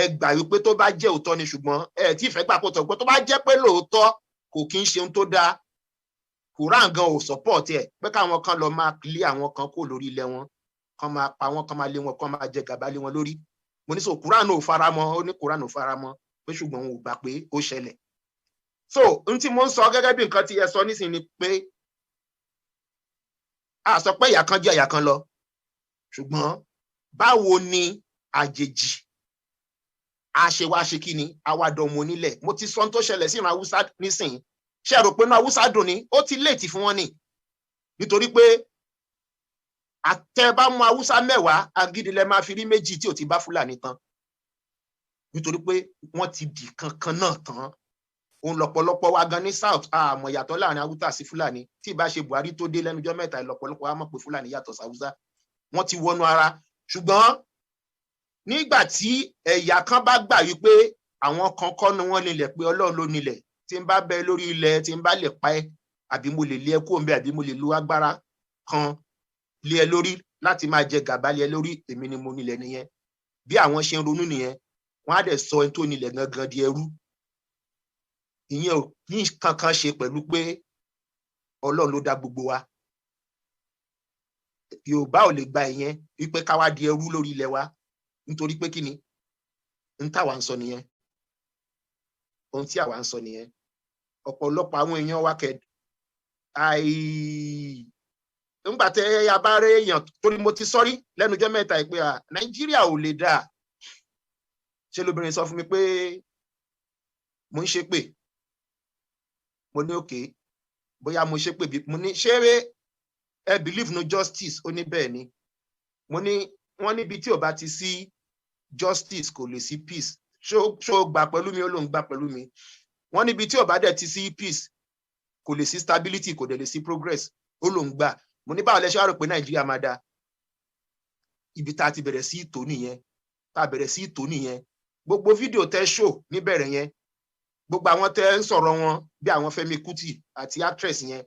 ẹ gbà wípé tó bá jẹ́ òótọ́ ni ṣùgbọ́n ẹ tí ì fẹ́ gbà kó tọ̀ pé tó bá jẹ́ pé lóòótọ́ kò kí ń ṣe ohun tó dáa Quran gan ò support ẹ̀ pé káwọn kan lọ máa lé àwọn kan kó lórí ilẹ̀ wọn kan máa pa wọn kan máa lé wọn kan máa jẹ gàba lé wọn lórí mo ní so Quran ò faramọ́ ó ní Quran ò faramọ́ pé ṣùgbọ́n òun ò gbà pé ó ṣẹlẹ̀ so n tí mo ń sọ gẹ́gẹ́ bí nǹkan tí ẹ sọ nísìnyí ni pé a sọ pé ìyà kan jẹ́ ìyà kan lọ ṣùgbọ́n báwo ni àjèjì àṣewáṣe kí ni àwàdọ̀mọ̀ nílẹ̀ mo ti sọ tó ṣẹlẹ̀ sí ìran Haúsá nísìnyí ṣe rò pé inú Haúsá dùn ni ó ti léètì fún wọn ni nítorí pé àtẹ̀bámu Haúsá 10 agídí lẹ máa fi rí 2 tí ò ti bá Fúlàní tán nítorí pé wọ́n ti di kankan náà tán òun lọ́pọ̀lọpọ̀ wa gan ní South àmọ́ yàtọ̀ láàrin Haúsá sí Fúlàní tí ìbá ṣe Buhari tó dé lẹ́nujọ́ mẹ́ta lọ́pọ̀lọpọ̀ wa mọ̀ pé Fúlàní yàtọ̀ sí Haúsá wọ́n ti wọnú ara ṣùgbọ́n nígbà tí ẹ̀yà kan bá gbà wípé àwọn kan kọ́ ni wọ́n nílẹ̀ pé Ọlọ́run ló nílẹ̀ tí ń bá bẹ lórí ilẹ̀ tí ń bá lè pa ẹ́ àbí mo lè lé ẹ kúrò ńbẹ̀ àbí mo lè lo agbára kan lé ẹ lórí láti máa jẹ gàba lé ẹ lórí èmi ni mo nílẹ̀ nìyẹn bí àwọn ṣe ń ronú nìyẹn wọ́n á dẹ̀ sọ ẹni tó nílẹ̀ gangan di ẹrú ìyẹn ò ní kankan ṣe pẹ̀lú pé Ọlọ́run ló dá gbogbo wa. Yorùbá ò lè gba ìyẹn wípé ká wá di ẹrú lórí ilẹ̀ wa nítorí pé kí ni ń táwa ń sọ nìyẹn, ohun tí àwa ń sọ nìyẹn. Ọ̀pọ̀lọpọ̀ àwọn èèyàn wa nígbà tẹ́ abáré èèyàn torí mo ti sọ́rí lẹ́nu ọjọ́ mẹ́ta pé Nàìjíríà ò lè dáa, ṣé lóbìnrin sọ fún mi pé mo ń ṣépè, mo ní òkè bóyá mo ṣépè bí mo ní ṣé ẹ believe no justice, ó ní bẹ́ẹ̀ ni. Mo ní wọ́n níbi tí ò bá ti sí justice kò lè sí peace, ṣó gbà pẹ̀lú mi, ó lóun gbà pẹ̀lú mi. Wọ́n níbi tí ò bá dẹ̀ ti sí peace kò lè sí stability, kò dẹ̀ lè sí progress, ó lóun gbà. Mo ní báwo lẹ ṣe wá rò pé Nàìjíríà máa dáa? Ibi tá a ti bẹ̀rẹ̀ sí ìtò nìyẹn, tá a bẹ̀rẹ̀ sí ìtò nìyẹn. Gbogbo fídíò tẹ́ show níbẹ̀rẹ̀ yẹn, gbogbo àwọn tẹ́ ń sọ̀rọ̀ wọn bí àwọn Fẹ́mi Kútì àti actress yẹn,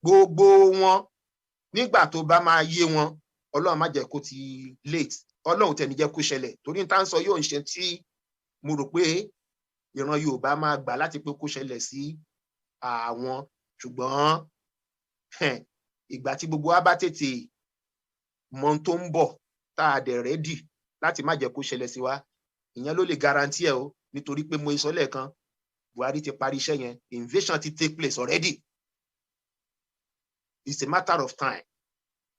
gbogbo wọn nígbà tó bá máa yé wọn, Ọlọ́run má jẹ́ kó ti late, Ọlọ́run tẹ̀ ní jẹ́ kó ṣẹlẹ̀, torí tá ń sọ yóò ń ṣe tí mo rò pé ìran Yorùbá máa gbà láti pé kó ṣẹlẹ̀ sí àwọn. Ṣùgbọ́n ìgbà tí gbogbo wa bá tètè mọ tó ń bọ̀ tá a dẹ̀ rẹ́dì láti má jẹ́ kó ṣẹlẹ̀ sí wa, ìyẹn ló lè guarantee ẹ o, nítorí pé mo sọ lẹ́ẹ̀kan Buhari ti parí iṣẹ́ yẹn, invasion ti take place already, it's a matter of time.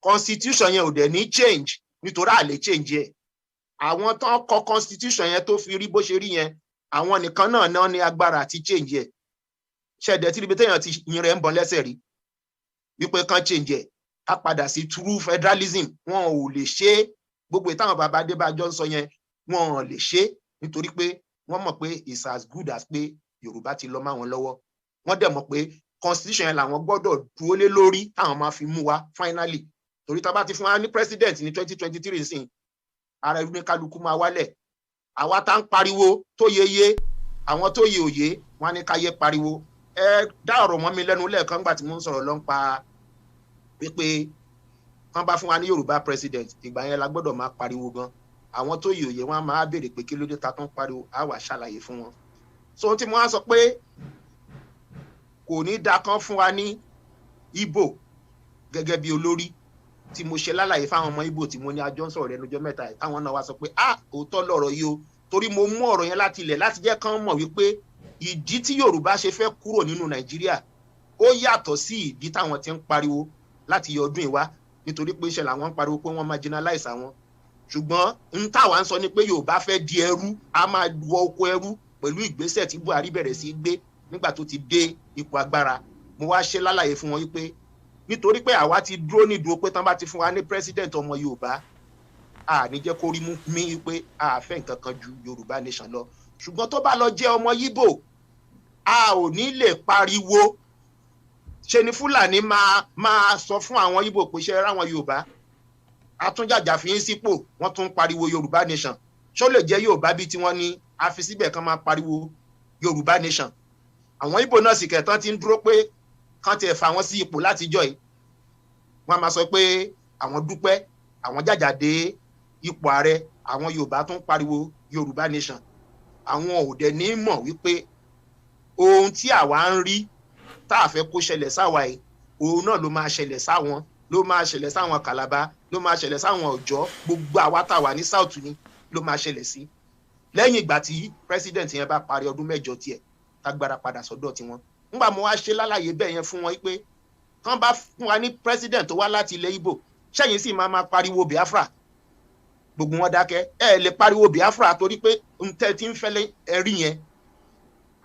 Constitution yẹn ò dẹ̀ ní change nítorí a lè change ẹ̀. Àwọn tán kọ constitution yẹn tó fi rí bó ṣe rí yẹn, àwọn nìkan náà ní agbára àti change ẹ̀. Ṣẹ̀dẹ̀ tí ibi téèyàn ti yin rẹ̀ ń bọ̀ lẹ́sẹ̀ rí wípé kán change ẹ̀ ká padà sí true federalism, wọn ò lè ṣe é. Gbogbo ìtàwọn bàbá Adébájọ́ ń sọ yẹn wọn ò lè ṣe é nítorí pé wọ́n mọ̀ pé it's as good as pé Yorùbá ti lọ máwọn lọ́wọ́. Wọ́n dẹ̀ mọ̀ pé constitution yẹn làwọn gbọ́dọ̀ dúró lé lórí táwọn máa fi mú wa finally. Torí tá bá ti fún wa ní president ní 2023 sìn, ara ẹni kálukú máa wálẹ̀. Àwa tá ń pariwo tó yeye, àwọn tó yẹ òye wọn ní ká yé pariwo. Ẹ dá ọ̀rọ̀ mọ́ mi lẹ́nu lẹ́ẹ̀kan gbà tí mo ń sọ̀rọ̀ lọ́n pa pé wọ́n bá fún wa ní Yorùbá president, ìgbà yẹn la gbọ́dọ̀ máa pariwo gan. Àwọn tó yẹ òye wọn máa béèrè pé kí ló dé ta tó ń pariwo, á wà ṣàlàyé fún wọn. So tí mo wá sọ pé kò ní dá kan fún wa ní Ìgbò gẹ́gẹ́ bí olórí, tí mo ṣe lálàyé fáwọn ọmọ Ìgbò tí mo ní àjọ ń sọ̀rọ̀ lẹ́nu ọjọ́ mẹ́ta, táwọn náà wá sọ pé òótọ́ lọ̀rọ̀ yìí o, torí mo mú ọ̀rọ̀ yẹn láti ilẹ̀ láti jẹ́ kán mọ̀ wípé ìdí tí Yorùbá ṣe fẹ́ kúrò nínú Nàìjíríà ó yàtọ̀ sí ìdí táwọn ti ń pariwo láti yọ ọdún ìwá, nítorí pé ṣe làwọn ń pariwo pé wọ́n marginalize àwọn. Ṣùgbọ́n ń táwa ń sọ ni pé Yorùbá fẹ́ di ẹrú, a máa wọ oko ẹrú pẹ̀lú ìgbésẹ̀ tí Buhari bẹ̀rẹ̀ sí gbé nígbà tó ti dé ipò agbára. Mo wá ṣe lálàyé fún wọn wípé nítorí pé àwa ti dúró nídúró pé tán bá ti fún wa ní president ọmọ Yorùbá, a ní jẹ́ kó rí mú mi wípé a fẹ́ nǹkan kan ju Yorùbá nation lọ. Ṣùgbọ́n tó bá lọ jẹ́ ọmọ Yíbò, a ò ní lè pariwo. Ṣe ni Fúlàní máa sọ fún àwọn Yíbò pé ṣe ráwọn Yorùbá àtúnjàjà fi ń sípò, wọ́n tún pariwo Yorùbá nation. Ṣó lè jẹ́ Yorùbá bí tí wọ́n ní a fi síbẹ̀ kan máa pariwo Yorùbá nation? Àwọn Ìgbò náà sì kẹtàn ti ń dúró pé kán tiẹ̀ fà wọ́n sí ipò látijọ́ yìí, wọ́n máa sọ pé àwọn dúpẹ́, àwọn jàjàdé ipò ààrẹ, àwọn Yorùbá tún pariwo Yorùbá nation. Àwọn ò dẹ̀ ní mọ̀ wípé ohun tí àwa ń rí tá a fẹ́ kó ṣẹlẹ̀ sáwa yìí, òun náà ló máa ṣẹlẹ̀ sáwọn, ló máa ṣẹlẹ̀ sáwọn Calabar, ló máa ṣẹlẹ̀ sáwọn Ọ̀jọ́, gbogbo àwa tá wà ní South ni ló máa ṣẹlẹ̀ sí. Lẹ́yìn ìgbà tí president yẹn bá parí ọdún 7 tiẹ̀, tágbára padà sọ́dọ̀ tiwọn. Nígbà mo wá ṣe lálàyé bẹ́ẹ̀ yẹn fún wọn pé kán bá fún wa ní president tó wá láti ilẹ̀ Ìgbò, ṣẹ́yìn sì máa pariwo Biafra. Gbogbo wọn dákẹ́, ẹ lè pariwo Biafra torí pé ntẹ́ tí ń fẹ́lẹ́ ẹ̀rí yẹn.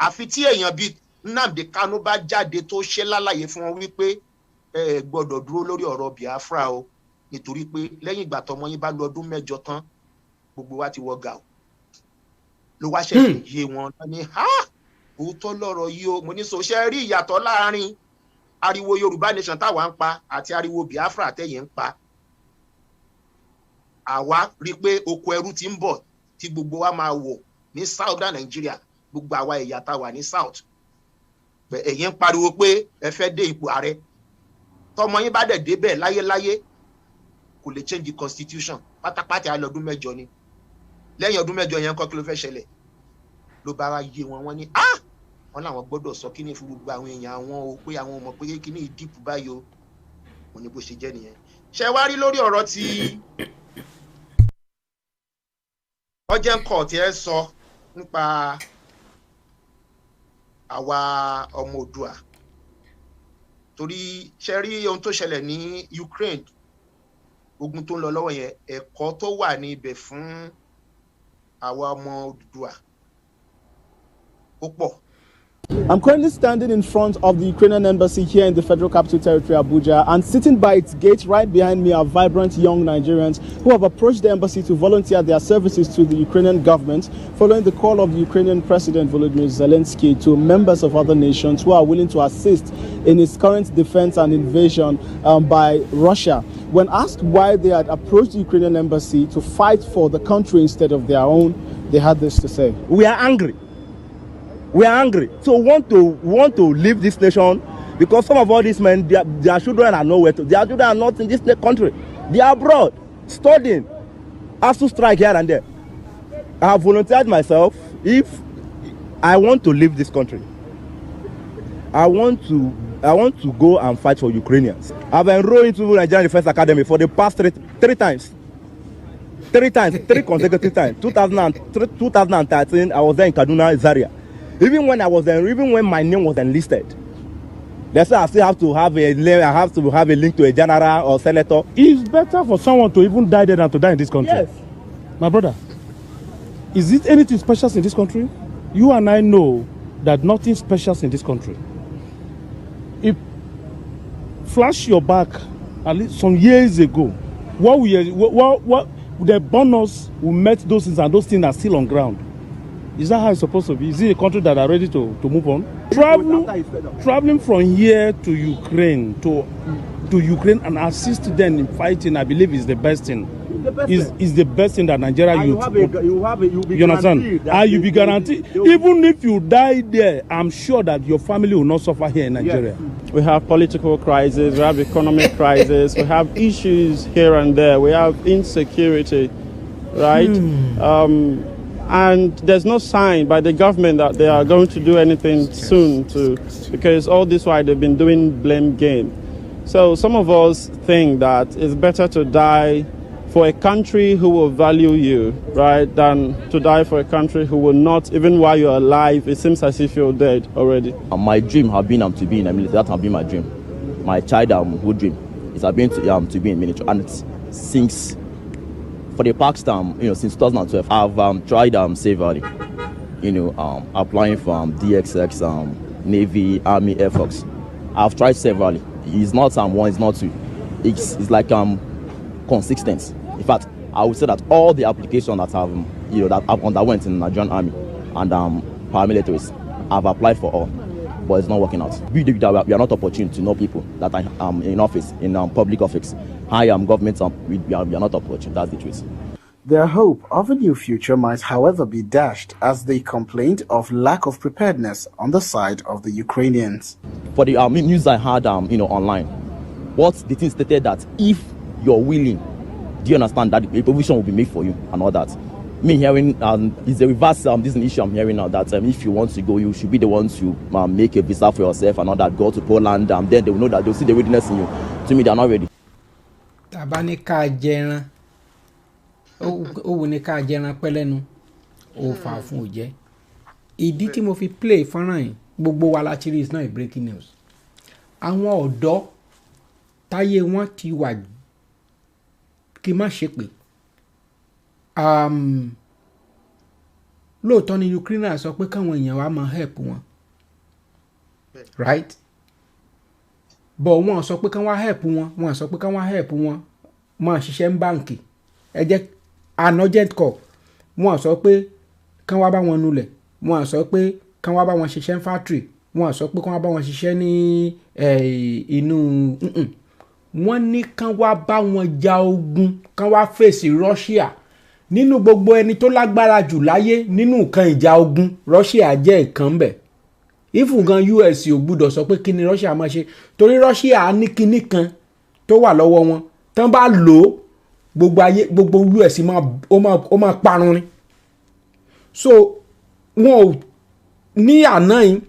Àfi tí èèyàn bíi Nnamdi Kanu bá jáde tó ṣe lálàyé fún wọn wípé ẹ gbọ́dọ̀ dúró lórí ọ̀rọ̀ Biafra o, nítorí pé lẹ́yìn ìgbà tọmọ yín bá lọ ọdún 7 tán, gbogbo wa ti wọ gà o. Ló wá ṣẹ̀ṣẹ̀ yé wọn ní òótọ́ lọ́rọ̀ yìí o. Mo ní so ṣe rí ìyàtọ̀ láàrin ariwo Yorùbá nation táwa ń pa àti ariwo Biafra tẹ̀yìn ń pa. Àwa rí pé oko ẹrú ti ń bọ̀ tí gbogbo wa máa wọ̀ ní Southern Nigeria, gbogbo àwa ẹ̀yà tá wà ní South. Ẹ̀yin ń pariwo pé ẹ fẹ́ dé ipò ààrẹ. Tọmọ yín bá dẹ̀ débẹ̀ láyéláyé kò lè change the constitution, pátápátá lọ́dún 7 ni. Lẹ́yìn ọdún 7 yẹn kọ́ kí ló fẹ́ ṣẹlẹ̀? Ló bá wa yé wọn ní wọ́n làwọn gbọ́dọ̀ sọ kíní fún gbogbo àwọn èèyàn àwọn o pé àwọn ọmọ pé kíní ìdìpọ̀ báyìí o wọ́n ní bó ṣe jẹ́ nìyẹn. ṣé wá rí lórí ọ̀rọ̀ tí ọjẹ́ ń kọ̀ tí ẹ sọ nípa àwa ọmọ Oòduà torí ṣe rí ohun tó ṣẹlẹ̀ ní Ukraine ogun tó ń lọ lọ́wọ́ yẹn ẹ̀kọ́ tó wà ní ibẹ̀ fún àwa ọmọ Oòduà ó pọ̀. I'm currently standing in front of the Ukrainian embassy here in the Federal Capital Territory, Abuja, and sitting by its gate right behind me are vibrant young Nigerians who have approached the embassy to volunteer their services to the Ukrainian government following the call of the Ukrainian President Volodymyr Zelensky to members of other nations who are willing to assist in his current defense and invasion by Russia. When asked why they had approached the Ukrainian embassy to fight for the country instead of their own, they had this to say. We are angry. We are angry. So want to leave this nation because some of all these men, their children are nowhere to. Their children are not in this country. They are abroad, studying, have to strike here and there. I have volunteered myself. If I want to leave this country, I want to go and fight for Ukrainians. I've enrolled into Nigerian Defense Academy for the past three times. Three consecutive times. 2013, I was there in Kaduna, Zaria. Even when I was there, even when my name was enlisted, they said I still have to have a link to a general or senator. It's better for someone to even die there than to die in this country. Yes. My brother, is it anything special in this country? You and I know that nothing special in this country. If flash your back at least some years ago, what the bonus we met those things and those things are still on ground. Is that how it's supposed to be? Is it a country that are ready to move on? Traveling from here to Ukraine and assist them in fighting, I believe is the best thing. Is the best thing that Nigeria you understand? And you be guaranteed. Even if you die there, I'm sure that your family will not suffer here in Nigeria. Yes. We have political crisis, we have economic crisis, we have issues here and there, we have insecurity, right? And there's no sign by the government that they are going to do anything soon because all this while they've been doing blame game. So some of us think that it's better to die for a country who will value you, right, than to die for a country who will not, even while you're alive, it seems as if you're dead already. My dream has been to be in the military. That has been my dream. My childhood dream is to be in military, and it's since. For the past since 2012, I've tried Save Valley, applying for DXX, Navy, Army, Air Force. I've tried Save Valley. It's not one, it's not two. It's like consistent. In fact, I would say that all the applications that I've underwent in the Nigerian Army and paramilitaries, I've applied for all, but it's not working out. We are not opportune to know people that are in office, in public office. I am government, we are not opportune. That's the truth. Their hope of a new future might, however, be dashed as they complained of lack of preparedness on the side of the Ukrainians. For the news I had, online, what the thing stated that if you're willing, do you understand that a provision will be made for you and all that? Me hearing is a reverse. This is an issue I'm hearing now that if you want to go, you should be the one to make a visa for yourself and all that. Go to Poland, then they will know that they'll see the readiness in you. To me, they are not ready. Tàbá ní ká jẹran ó wù ní ká jẹran pẹ́lẹ́nu ó fà fún òjẹ́. Ìdí tí mo fi play fọ́nrán yìí gbogbo wa láti rí is not a breaking news. Àwọn ọ̀dọ́ táyé wọn ti wà kí má ṣe pé lóòótọ́ ni Ukraine sọ pé káwọn èèyàn wa máa help wọn, right? But wọ́n sọ pé kán wá help wọn, wọ́n sọ pé kán wá help wọn máa ṣiṣẹ́ ní báǹkì. Ẹ jẹ́ an urgent call. Wọ́n sọ pé kán wá bá wọn nulẹ̀, wọ́n sọ pé kán wá bá wọn ṣiṣẹ́ ní factory, wọ́n sọ pé kán wá bá wọn ṣiṣẹ́ ní inú wọ́n ní kán wá bá wọn ja ogun, kán wá fèsì Russia. Nínú gbogbo ẹni tó lágbára jù láyé nínú nǹkan ìjà ogun, Russia jẹ́ ìkan bẹ̀. If gan US ò gbúdọ̀ sọ pé kí ni Russia máa ṣe, torí Russia ní kinní kan tó wà lọ́wọ́ wọn tán bá lò ó gbogbo US ó máa parun ni. So wọn ò ní àná yìí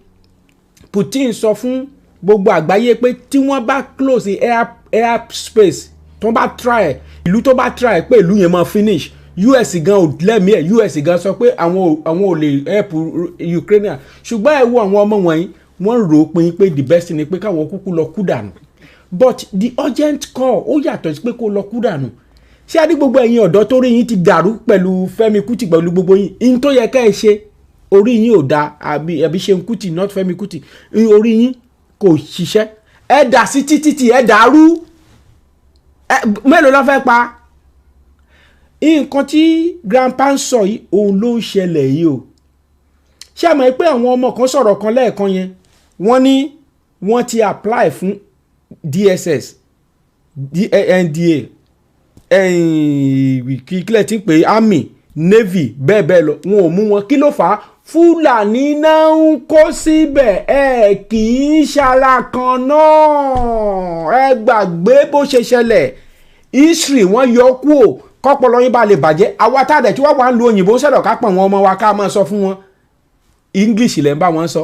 Putin sọ fún gbogbo àgbáyé pé tí wọ́n bá close air space tó bá try ìlú tó bá try pé ìlú yẹn máa finish US gan ò lẹ́mí ẹ̀ US gan sọ pé àwọn ò lè help Ukraine ṣùgbọ́n ẹ wo àwọn ọmọ wọ̀nyí wọ́n rò ó pin pé the best ni pé káwọn kúkú lọ kú dànù but the urgent call ó yàtọ̀ sí pé kó lọ kú dànù ṣé a ní gbogbo ẹ̀yin ọ̀dọ́ tó rí yín ti dàrú pẹ̀lú Fẹ́mi Kútì pẹ̀lú gbogbo yín in tó yẹ ká ẹ ṣe orí yín ò da àbí Ṣeun Kútì not Fẹ́mi Kútì orí yín kò ṣiṣẹ́ ẹ dà sí títí ẹ dàrú mélòó ló fẹ́ pa nǹkan tí grandpa ń sọ yìí òun ló ń ṣẹlẹ̀ yìí o ṣé àmọ́ pé àwọn ọmọ kan sọ̀rọ̀ kan lẹ́ẹ̀kan yẹn wọ́n ní wọ́n ti apply fún DSS NDA kílẹ̀ tí ń pè Army Navy bẹ́ẹ̀ bẹ́ẹ̀ lọ wọn ò mú wọn kí ló fà á Fúlàní náà ń kó síbẹ̀ ẹ kì í ṣara kan náà ẹ gbàgbé bó ṣe ṣẹlẹ̀ history wọ́n yọ kúò kọ́pọ̀lọ́ yín bá lè bàjẹ́ àwa tá a dẹ̀ tí wọ́n wà ń lo òyìnbó sọ̀rọ̀ ká pọ̀ wọn ọmọ wa ká máa sọ fún wọn English lẹ́ ń bá wọn sọ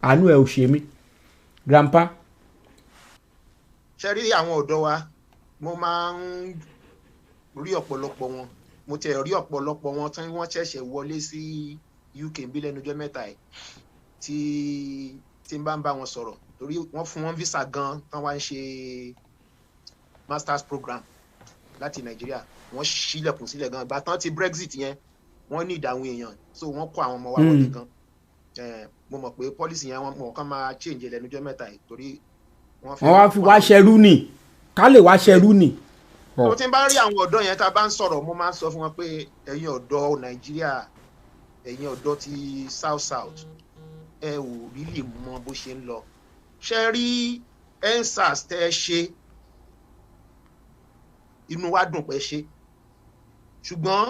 àánú ẹ̀ ò ṣe mí grandpa. ṣe rí àwọn ọ̀dọ́ wa mo máa ń rí ọ̀pọ̀lọpọ̀ wọn mo tẹ̀ rí ọ̀pọ̀lọpọ̀ wọn tí wọ́n ṣẹ̀ṣẹ̀ wọlé sí UK bí lẹ́nu ọjọ́ mẹ́ta ẹ̀ tí n bá ń bá wọn sọ̀rọ̀ torí wọ́n fún wọn visa gan tán wá ń ṣe masters program láti Nàìjíríà wọ́n ṣílẹ̀kùn sílẹ̀ gan ìgbà tán ti Brexit yẹn wọ́n ní ìdáhùn èèyàn so wọ́n kó àwọn ọmọ wa wọlé gan mo mọ̀ pé policy yẹn wọ́n kàn máa change lẹ́nu ọjọ́ mẹ́ta ẹ̀ torí wọ́n wá fi wá ṣẹrú nì ká lè wá ṣẹrú nì. tó ti bá rí àwọn ọ̀dọ́ yẹn tá a bá ń sọ̀rọ̀ mo máa ń sọ fún wọn pé ẹ̀yin ọ̀dọ́ Nàìjíríà ẹ̀yin ọ̀dọ́ ti South ẹ ò rí lè mọ bó ṣe ń lọ ṣe rí EndSARS tẹ́ ẹ ṣe inú wa dùn pé ṣe ṣùgbọ́n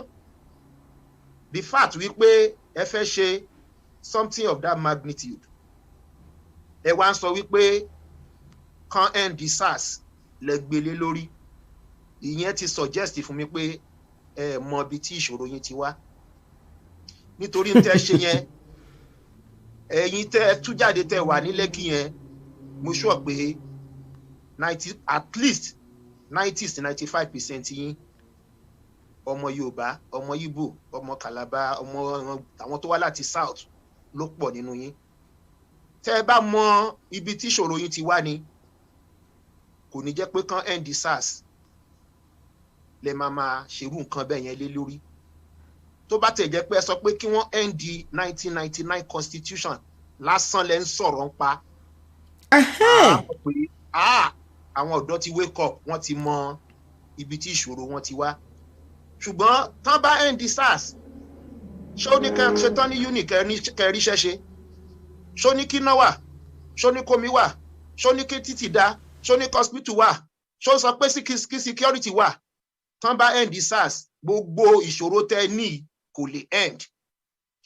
the fact wípé ẹ fẹ́ ṣe something of that magnitude ẹ wá ń sọ wípé kan end SARS lẹ gbélé lórí ìyẹn ti suggest fún mi pé ẹ mọ ibi tí ìṣòro yín ti wá nítorí tẹ́ ṣe yẹn ẹ̀yin tẹ́ tú jáde tẹ́ wà ní Lẹ́kì yẹn mo sọ pé 90 at least 90-95% yín ọmọ Yorùbá ọmọ Igbo ọmọ Calabar ọmọ àwọn tó wá láti South ló pọ̀ nínú yín tẹ́ bá mọ ibi tí ìṣòro yín ti wá ni kò ní jẹ́ pé kán end SARS lè máa ṣerú nǹkan bẹ́ẹ̀ yẹn lé lórí tó bá tẹ̀ jẹ́ pé ẹ sọ pé kí wọ́n end 1999 constitution lásán lẹ́ ń sọ̀rọ̀ ń pa àwọn ọ̀dọ́ ti wake up wọ́n ti mọ ibi tí ìṣòro wọn ti wá ṣùgbọ́n tán bá end SARS ṣé ó ní kẹ́ ṣe tán ní uni kẹríṣẹ́ ṣe ṣó ní kíná wà ṣó ní kómi wà ṣó ní kí títì dá ṣó ní hospital wà ṣó sọ pé kí security wà tán bá end SARS gbogbo ìṣòro tẹ́ ní kò lè end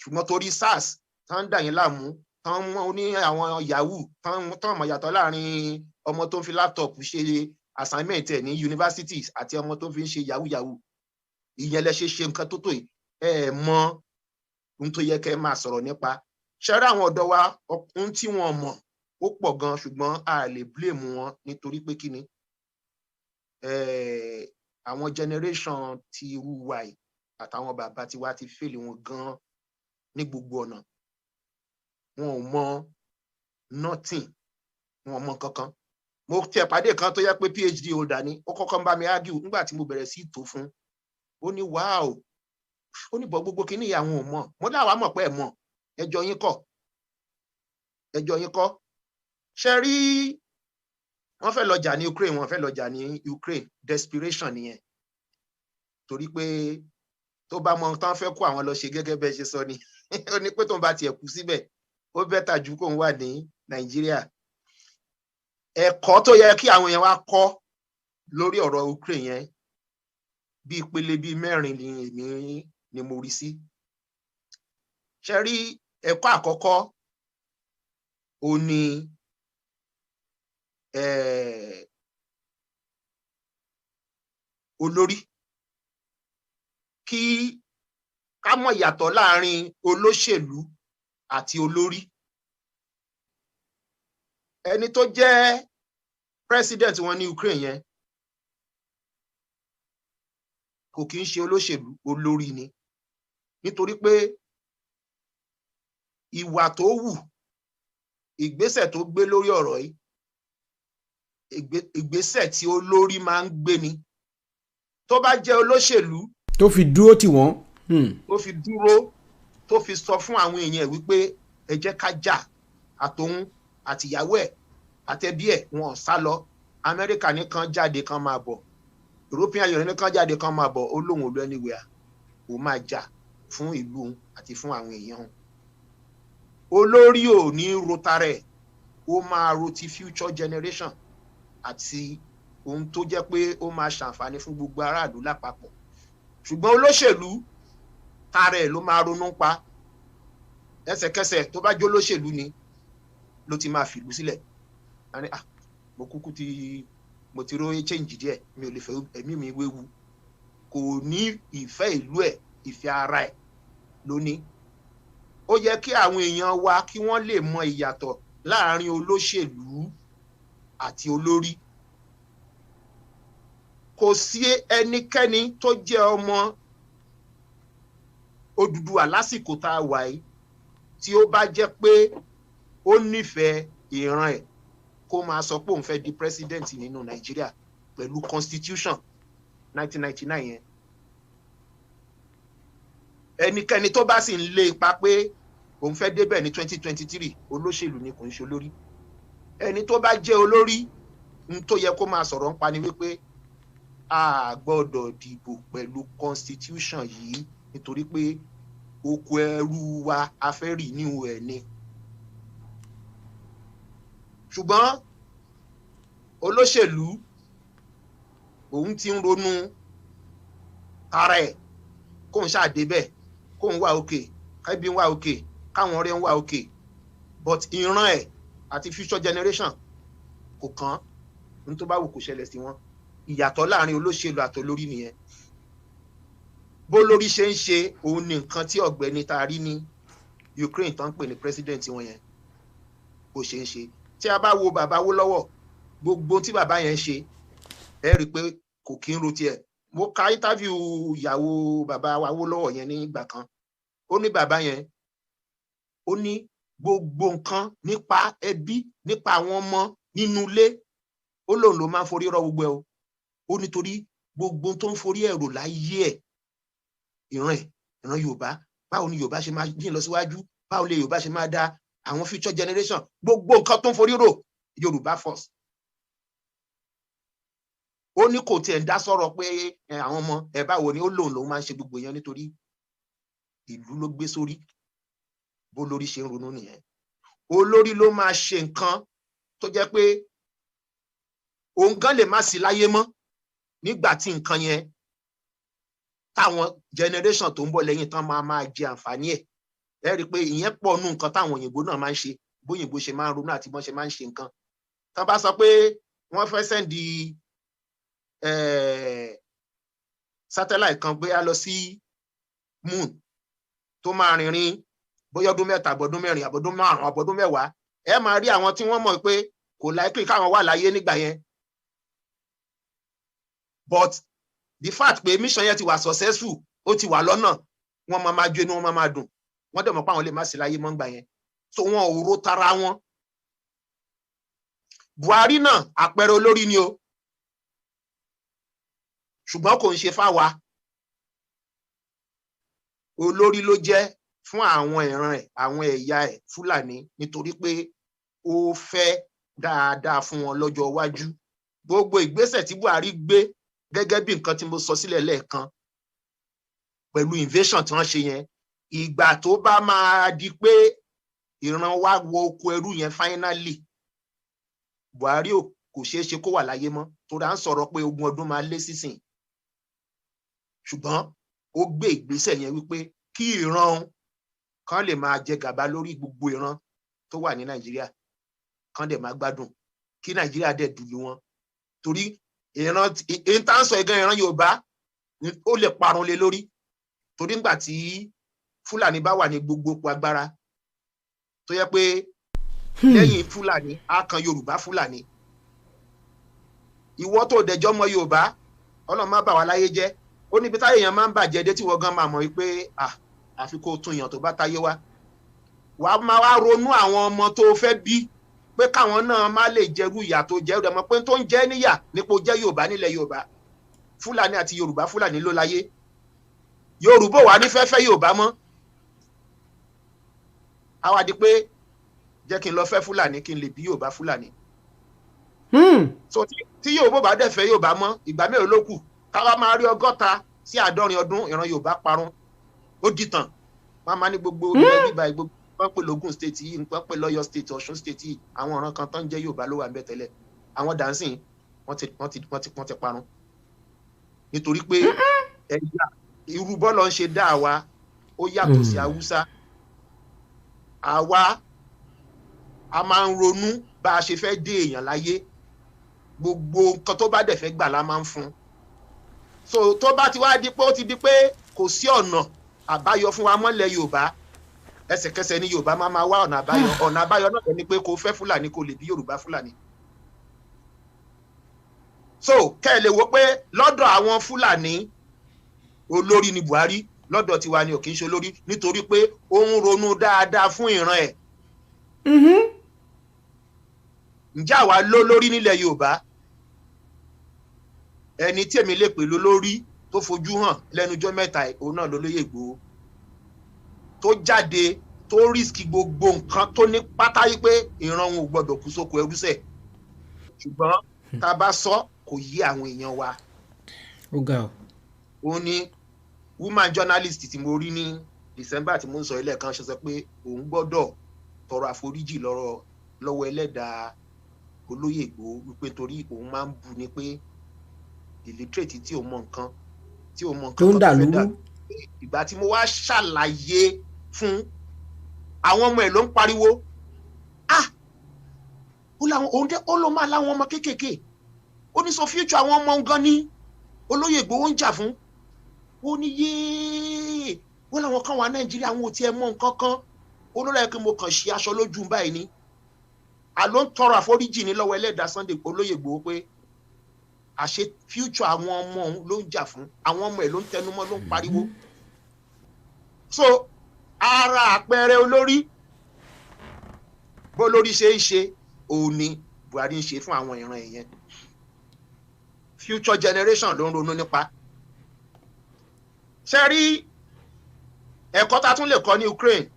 ṣùgbọ́n torí SARS tán dà yín láàmú tán mọ́ ní àwọn yahoo tán mọ̀ yàtọ̀ láàrin ọmọ tó ń fi laptop ṣe assignment ẹ̀ ní universities àti ọmọ tó ń fi ń ṣe yahoo ìyẹn lẹ ṣe nǹkan tó tó yìí ẹ mọ ohun tó yẹ kẹ́ máa sọ̀rọ̀ nípa ṣẹ́rẹ́ àwọn ọ̀dọ́ wa ohun tí wọ́n mọ̀ ó pọ̀ gan ṣùgbọ́n a lè blame wọn nítorí pé kí ni àwọn generation ti irú wa yìí àtàwọn bàbá tiwa ti fèlè wọn gan ní gbogbo ọ̀nà wọn ò mọ nothing wọn ò mọ kankan mo tiẹ̀ pàdé kan tó yẹ pé PhD holder ni ó kọ́kọ́ ń bá mi argue nígbà tí mo bẹ̀rẹ̀ sí tó fún ó ní wow ó ní bọ́ gbogbo kí ni àwọn ò mọ̀ mo dáwà mọ̀ pé ẹ̀ mọ̀ ẹjọ́ yín kọ́ ṣe rí wọ́n fẹ́ lọ jà ní Ukraine wọ́n fẹ́ lọ jà ní Ukraine desperation nìyẹn torí pé tó bá mọ tán fẹ́ kó àwọn lọ ṣe gẹ́gẹ́ bẹ́ẹ̀ ṣe sọ ni ó ní pé tó ń bá tiẹ̀ kú síbẹ̀ ó bẹ́tà ju kó ń wà ní Nàìjíríà ẹ̀kọ́ tó yẹ kí àwọn èèyàn wá kọ́ lórí ọ̀rọ̀ Ukraine yẹn bí ìpele bíi 4 ni mo rí sí ṣe rí ẹ̀kọ́ àkọ́kọ́ ó ní olórí kí ká mọ̀ yàtọ̀ láàrin olóṣèlú àti olórí ẹni tó jẹ́ president wọn ní Ukraine yẹn kò kí ń ṣe olóṣèlú, olórí ni, nítorí pé ìwà tó wù, ìgbésẹ̀ tó gbé lórí ọ̀rọ̀ yìí, ìgbésẹ̀ tí olórí máa ń gbé ni. Tó bá jẹ́ olóṣèlú tó fi dúró tì wọ́n, tó fi dúró, tó fi sọ fún àwọn èèyàn wípé ẹ jẹ́ ká jà, àtòun àtìyàwó ẹ̀ àtẹbí ẹ̀ wọn sá lọ, Amẹ́ríkà nìkan jáde kan máa bọ̀, European Union nìkan jáde kan máa bọ̀, ó lóun ò lọ anywhere, ó máa jà fún ìlú òun àti fún àwọn èèyàn òun. Olórí ò ní ro tara ẹ̀, ó máa ro ti future generation àti ohun tó jẹ́ pé ó máa ṣàǹfààní fún gbogbo aráàlú lápapọ̀. Ṣùgbọ́n olóṣèlú tara ẹ̀ ló máa ronú pa, ẹsẹ̀kẹsẹ̀ tó bá jó olóṣèlú ni ló ti máa fìlú sílẹ̀. Mo kúkú mo ti róye change díẹ̀, mi ò lè fẹ́ ẹ̀mí mi wéwu. Kò ní ìfẹ́ ìlú ẹ̀, ìfẹ́ ara ẹ̀ ló ní. Ó yẹ kí àwọn èèyàn wa kí wọ́n lè mọ ìyàtọ̀ láàrin olóṣèlú àti olórí. Kò sí ẹnikẹ́ni tó jẹ́ ọmọ Odùduwà lásìkò tá a wà yìí tí ó bá jẹ́ pé ó nífẹ̀ẹ́ ìran ẹ̀ kó máa sọ pé òun fẹ́ di president nínú Nàìjíríà pẹ̀lú constitution 1999 yẹn. Ẹnikẹ́ni tó bá sì ń lé ipa pé òun fẹ́ débẹ̀ ní 2023 olóṣèlú ni kò ń ṣe olórí. Ẹni tó bá jẹ́ olórí ń tó yẹ kó máa sọ̀rọ̀ ń pa ni wípé a gbọ́dọ̀ dìbò pẹ̀lú constitution yìí nítorí pé oko ẹrú wa a fẹ́ rì ní ẹ̀ ni. Ṣùgbọ́n olóṣèlú òun ti ń ronú ara ẹ̀ kóun ṣáàdé bẹ́ẹ̀, kóun wà òkè, kábí ń wà òkè, káwọn ọ̀rẹ́ ń wà òkè, but ìran ẹ̀ àti future generation kò kàn ní tó bá wù kó ṣẹlẹ̀ sí wọn. Ìyàtọ̀ láàrin olóṣèlú àti olórí nìyẹn. Bó lórí ṣe ń ṣe òun ní nǹkan tí ọ̀gbẹ́ni tá a rí ní Ukraine tó ń pè ní president wọn yẹn bó ṣe ń ṣe. Tí a bá wo bàbá Awólọ́wọ̀, gbogbo tí bàbá yẹn ṣe ẹ rí i pé kò kí ń ro tiẹ̀. Mo ka interview ìyàwó bàbá Awólọ́wọ̀ yẹn ní ìgbà kan. Ó ní bàbá yẹn, ó ní gbogbo nǹkan nípa ẹbí, nípa àwọn ọmọ nínú ilé, ó lóun ló máa ń forí rọ gbogbo ẹ̀ o. Ó nítorí gbogbo tó ń forí ẹ̀rọ láyé ẹ̀, ìran Yorùbá, báwo ni Yorùbá ṣe máa dín lọ síwájú, báwo lè Yorùbá ṣe máa dá àwọn future generation, gbogbo nǹkan tó ń forí rò Yorùbá first. Ó ní kò tiẹ̀ ń dá sọ̀rọ̀ pé àwọn ọmọ ẹ̀ báwo ni, ó lóun máa ń ṣe gbogbo yẹn nítorí ìlú ló gbé sórí. Bó lórí ṣe ń ronú nìyẹn. Olórí ló máa ṣe nǹkan tó jẹ́ pé òun gan lè má sí láyé mọ́ nígbà tí nǹkan yẹn táwọn generation tó ń bọ̀ lẹ́yìn tán máa jẹ àǹfààní ẹ̀. Ẹ rí i pé ìyẹn pọ̀ nù nǹkan táwọn òyìnbó náà máa ń ṣe, bóyìnbó ṣe máa ń ronú àti bọ́n ṣe máa ń ṣe nǹkan. Tán bá sọ pé wọ́n fẹ́ sẹ́ndì satellite kan bóyá lọ sí moon tó máa rìnrìn bóyá ọdún 3, àbọ̀dún 4, àbọ̀dún 5, àbọ̀dún 10, ẹ máa rí àwọn tí wọ́n mọ̀ pé kò likely káwọn wà láyé nígbà yẹn. But the fact pé mission yẹn ti wà successful, ó ti wà lọ́nà, wọ́n máa jó inú wọn máa dùn, wọ́n dẹ̀ mọ̀ pé àwọn lè má sí láyé mọ́ nígbà yẹn. So wọn ò ro tara wọn. Buhari náà àpẹẹrẹ olórí ni o, ṣùgbọ́n kò ń ṣe fáwa. Olórí ló jẹ́ fún àwọn ìran ẹ̀, àwọn ẹ̀yà ẹ̀ Fúlàní, nítorí pé ó fẹ́ dáadáa fún wọn lọ́jọ́ iwájú. Gbogbo ìgbésẹ̀ tí Buhari gbé gẹ́gẹ́ bí nǹkan tí mo sọ sílẹ̀ lẹ́ẹ̀kan pẹ̀lú invasion tí wọ́n ṣe yẹn, ìgbà tó bá máa di pé ìran wa wọ oko ẹrú yẹn finally, Buhari kò ṣeé ṣe kó wà láyé mọ́, tó dá ń sọ̀rọ̀ pé 20 ọdún máa lé sísìn. Ṣùgbọ́n ó gbé ìgbésẹ̀ yẹn wípé kí ìran kan lè máa jẹ gàba lórí gbogbo ìran tó wà ní Nàìjíríà, kan dẹ̀ máa gbádùn, kí Nàìjíríà dẹ̀ dùlù wọn. Torí ìran ìtànsọ ìgan ìran Yorùbá ó lè parun lé lórí. Torí nígbà tí Fúlàní bá wà ní gbogbo ipò agbára tó yẹ pé lẹ́yìn Fúlàní á kan Yorùbá Fúlàní. Ìwọ tó dẹjọ́ mọ Yorùbá Ọlọ́run má bà wá láyé jẹ́. Ó níbi táyé èèyàn máa ń bàjẹ́ dé tí wọ́n gan máa mọ̀ wípé àfi kó tún yàn tó bá táyé wá. Wàá máa wá ronú àwọn ọmọ tó fẹ́ bí pé káwọn náà má lè jẹrú ìyà tó jẹ́ ọ̀dọ̀ mọ̀ pé tó ń jẹ́ níyà nípò jẹ́ Yorùbá nílẹ̀ Yorùbá. Fúlàní àti Yorùbá Fúlàní ló láyé. Yorùbá wà ní fẹ́fẹ́ Yorùbá mọ́. Àwa di pé jẹ́ kí n lọ fẹ́ Fúlàní kí n lè bí Yorùbá Fúlàní. So tí Yorùbá bá dẹ̀ fẹ́ Yorùbá mọ́ ìgbà mélòó ló kù káwa máa rí 60 sí 70 ọdún ìran Yorùbá parun. Ó dìtàn. Wọ́n máa ní gbogbo ilẹ̀ bíbá gbogbo wọ́n pè l'Ògùn state yìí nǹkan pè l'Ọ́yọ́ state Ọ̀ṣun state yìí àwọn ọ̀ràn kan tó ń jẹ́ Yorùbá ló wà níbẹ̀ tẹ́lẹ̀. Àwọn dancing wọ́n ti parun. Nítorí pé ẹ̀yà irú bọ́ọ̀lù ń ṣe dá àwa ó yàtọ̀ sí Haúsá. Àwa a máa ń ronú bá a ṣe fẹ́ dé èèyàn láyé. Gbogbo nǹkan tó bá dẹ̀ fẹ́ gbà la máa ń fún. So tó bá ti wá di pé ó ti di pé kò sí ọ̀nà àbáyọ fún wa mọ́lẹ̀ Yorùbá ẹsẹ̀kẹsẹ̀ ní Yorùbá máa wá ọ̀nà àbáyọ náà ni pé kò fẹ́ Fúlàní kò lè bí Yorùbá Fúlàní. So kẹ́ ẹ lè wo pé lọ́dọ̀ àwọn Fúlàní olórí ni Buhari lọ́dọ̀ tiwa ni ò kì í ṣe olórí nítorí pé ó ń ronú dáadáa fún ìran ẹ̀. Ǹjẹ́ àwa lólórí nílẹ̀ Yorùbá ẹni tí èmi lè pè lólórí tó fojú hàn lẹ́nujọ́ mẹ́ta òun náà lólóyè Ìgbòho tó jáde tó rísíkì gbogbo nǹkan tó ní pátá yí pé ìran òun ò gbọdọ̀ kú sóko ẹrúsẹ̀ ṣùgbọ́n tá a bá sọ kò yí àwọn èèyàn wa. Ó ga o. Ó ní woman journalist tí mo rí ní December tí mo ń sọ ilé kan ṣe sọ pé òun gbọ́dọ̀ tọrọ àforíjì lọ́wọ́ ẹlẹ́dàá olóyè Ìgbòho wípé torí òun máa ń bu ni pé illiterate tí ò mọ nǹkan tó ń dà lóru. Ìgbà tí mo wá ṣàlàyé fún àwọn ọmọ ẹ̀ ló ń pariwo ó ló máa láwọn ọmọ kéékèèké ó ní so future àwọn ọmọ gan ni olóyè Ìgbòho ń jà fún. Ó ní yéé ó láwọn kan wà Nàìjíríà àwọn ò tiẹ̀ mọ nǹkan kan olórí ẹ̀ kí mo kàn ṣe aṣọ lójú báyìí ni. Àló ń tọrọ àforíjì ní lọ́wọ́ ẹlẹ́dàá Sunday olóyè Ìgbòho pé àṣẹ future àwọn ọmọ òun ló ń jà fún àwọn ọmọ ẹ̀ ló ń tẹnumọ́ ló ń pariwo. So ara àpẹẹrẹ olórí bó lórí ṣe ń ṣe òun ni Buhari ń ṣe fún àwọn ìran ẹ̀yẹn. Future generation ló ń ronú nípa. Ṣé rí ẹ̀kọ́ tá tún lè kọ́ ní Ukraine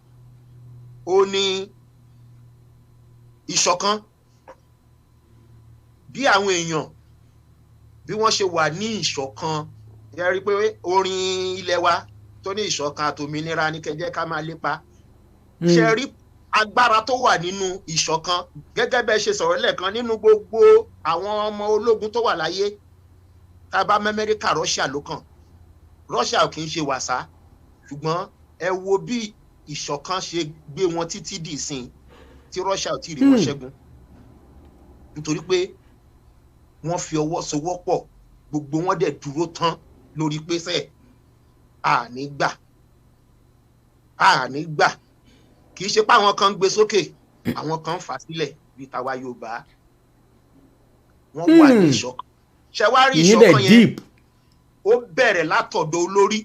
ó ní ìṣọ̀kan bí àwọn èèyàn bí wọ́n ṣe wà ní ìṣọ̀kan ẹ rí pé orin ilẹ̀ wa tó ní ìṣọ̀kan àtòmìnira ní kẹjẹ́ ká máa lépa. Ṣé rí agbára tó wà nínú ìṣọ̀kan gẹ́gẹ́ bẹ́ẹ̀ ṣe sọ̀rọ̀ lẹ́ẹ̀kan nínú gbogbo àwọn ọmọ ológun tó wà láyé tá a bá Amẹ́ríkà Russia ló kàn. Russia ò kì í ṣe wàsá ṣùgbọ́n ẹ wo bí ìṣọ̀kan ṣe gbé wọn títí dì ìsìn tí Russia ò tí ì rí wọn ṣẹ́gun nítorí pé wọ́n fi ọwọ́ sowọ́pọ̀ gbogbo wọn dẹ̀ dúró tán lórí pé sẹ́ẹ̀ àní gbà kì í ṣe pé àwọn kan ń gbé sókè àwọn kan ń fà sílẹ̀ bí tàwa Yorùbá wọ́n wà ní ìṣọ̀kan. Ṣé wá rí ìṣọ̀kan yẹn ó bẹ̀rẹ̀ látọ̀dọ̀ olórí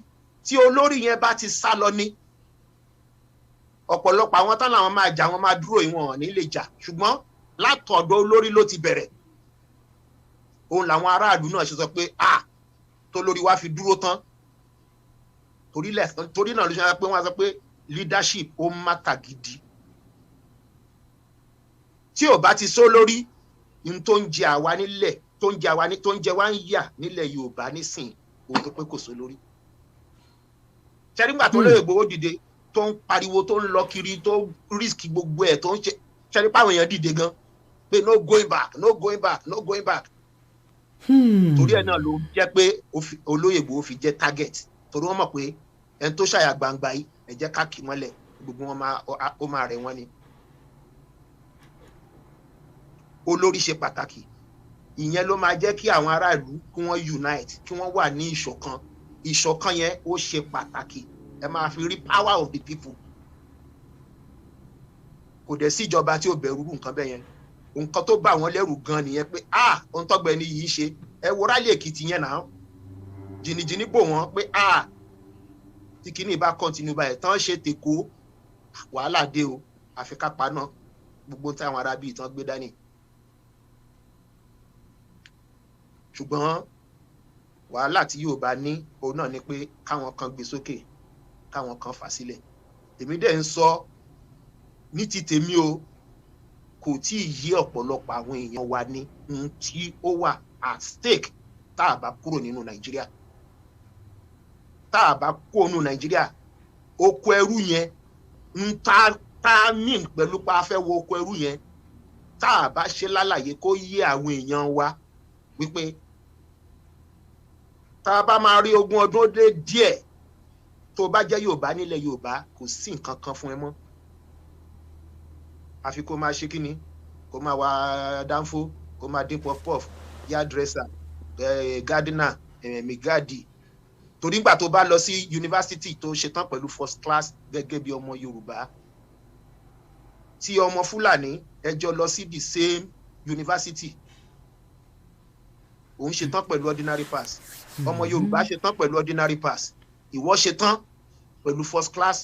tí olórí yẹn bá ti sá lọ ní ọ̀pọ̀lọpọ̀ àwọn tán làwọn máa jà wọn máa dúró ìwọ̀n ní lè jà ṣùgbọ́n látọ̀dọ̀ olórí ló ti bẹ̀rẹ̀. Òun làwọn aráàlú náà ṣe sọ pé tó lórí wá fi dúró tán torí náà ló ṣe pé wọ́n sọ pé leadership ó mátà gidi. Tí ò bá ti sọ lórí ní tó ń jẹ àwa nílẹ̀ tó ń jẹ wá ń yà nílẹ̀ Yorùbá nísìn òun tó pé kò sọ lórí. Ṣé nígbà tó lóye Ìgbòho dìde tó ń pariwo tó ń lọ kiri tó risk gbogbo ẹ̀ tó ń ṣe nípa àwọn èèyàn dìde gan pé no going back no going back no going back. Torí ẹ̀ náà ló jẹ́ pé olóyè Ìgbòho fi jẹ́ target torí wọ́n mọ̀ pé ẹni tó ṣàyà gbangba yìí ẹ jẹ́ ká kì mọ́lẹ̀ gbogbo wọn ó máa rẹ̀ wọ́n ni. Olórí ṣe pàtàkì ìyẹn ló máa jẹ́ kí àwọn aráàlú kí wọ́n unite kí wọ́n wà ní ìṣọ̀kan yẹn ó ṣe pàtàkì ẹ máa fi rí power of the people. kò dẹ̀ sí ìjọba tí ó bẹ̀rù nǹkan bẹ́ẹ̀ yẹn nǹkan tó bá wọn lẹ́rù gan nìyẹn pé ohun tọ́gbẹ́ ni yìí ṣe ẹ wo Rálì Èkìtì yẹn náà jìnnìjìnnì bò wọ́n pé tí kìíní bá kọ́ntínú báyìí tán ṣe tèkó wàhálà dé o àfi ká paná gbogbo táwọn arábí ìtàn gbé dání ṣùgbọ́n wàhálà tí yóò bá ní òun náà ni pé káwọn kan gbé sókè káwọn kan fà sílẹ̀ èmi dẹ̀ ń sọ ní ti tèmi o kò tí ì yé ọ̀pọ̀lọpọ̀ àwọn èèyàn wa ní ohun tí ó wà at stake tá a bá kúrò nínú Nàìjíríà tá a bá kúrò nínú Nàìjíríà oko ẹrú yẹn ń tá mean pẹ̀lú pa afẹ́ wo oko ẹrú yẹn tá a bá ṣe lálàyé kó yé àwọn èèyàn wa wípé tá a bá máa rí 20 ọdún ó dé díẹ̀ tó bá jẹ́ Yorùbá nílẹ̀ Yorùbá kò sí nǹkan kan fún ẹ mọ́ àfi kó máa ṣe kíni kó máa wá dánfó kó máa dín puff-puff yardresser gardener migadi torí nígbà tó bá lọ sí yunifásitì tó ṣetán pẹ̀lú first class gẹ́gẹ́ bí ọmọ Yorùbá tí ọmọ Fúlàní ẹjọ́ lọ sí the same university òun ṣetán pẹ̀lú ordinary pass ọmọ Yorùbá ṣetán pẹ̀lú ordinary pass ìwọ ṣetán pẹ̀lú first class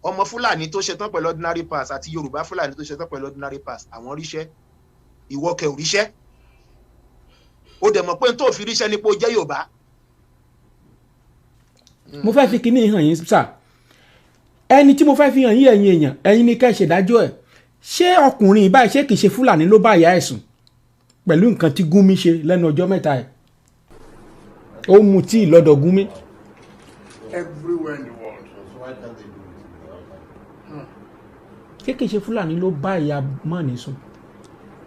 ọmọ Fúlàní tó ṣetán pẹ̀lú ordinary pass àti Yorùbá Fúlàní tó ṣetán pẹ̀lú ordinary pass àwọn ríṣẹ́ ìwọ kẹ ò ríṣẹ́ ó dẹ̀ mọ̀ pé tó fi ríṣẹ́ nípò jẹ́ Yorùbá. mo fẹ́ fi kíní hàn yín sà ẹni tí mo fẹ́ fi hàn yín ẹ̀yin èèyàn ẹ̀yin ni kẹ́ ẹ ṣèdájọ́ ẹ̀ ṣé ọkùnrin báyìí ṣé kìí ṣe Fúlàní ló bá ìyá ẹ̀ sùn pẹ̀lú nǹkan tí Gumi ṣe lẹ́nu ọjọ́ mẹ́ta ẹ̀ ó mu tíì lọ́dọ̀ Gumi. Everywhere in the world. ṣé kìí ṣe Fúlàní ló bá ìyá mọ́ọ̀nì sùn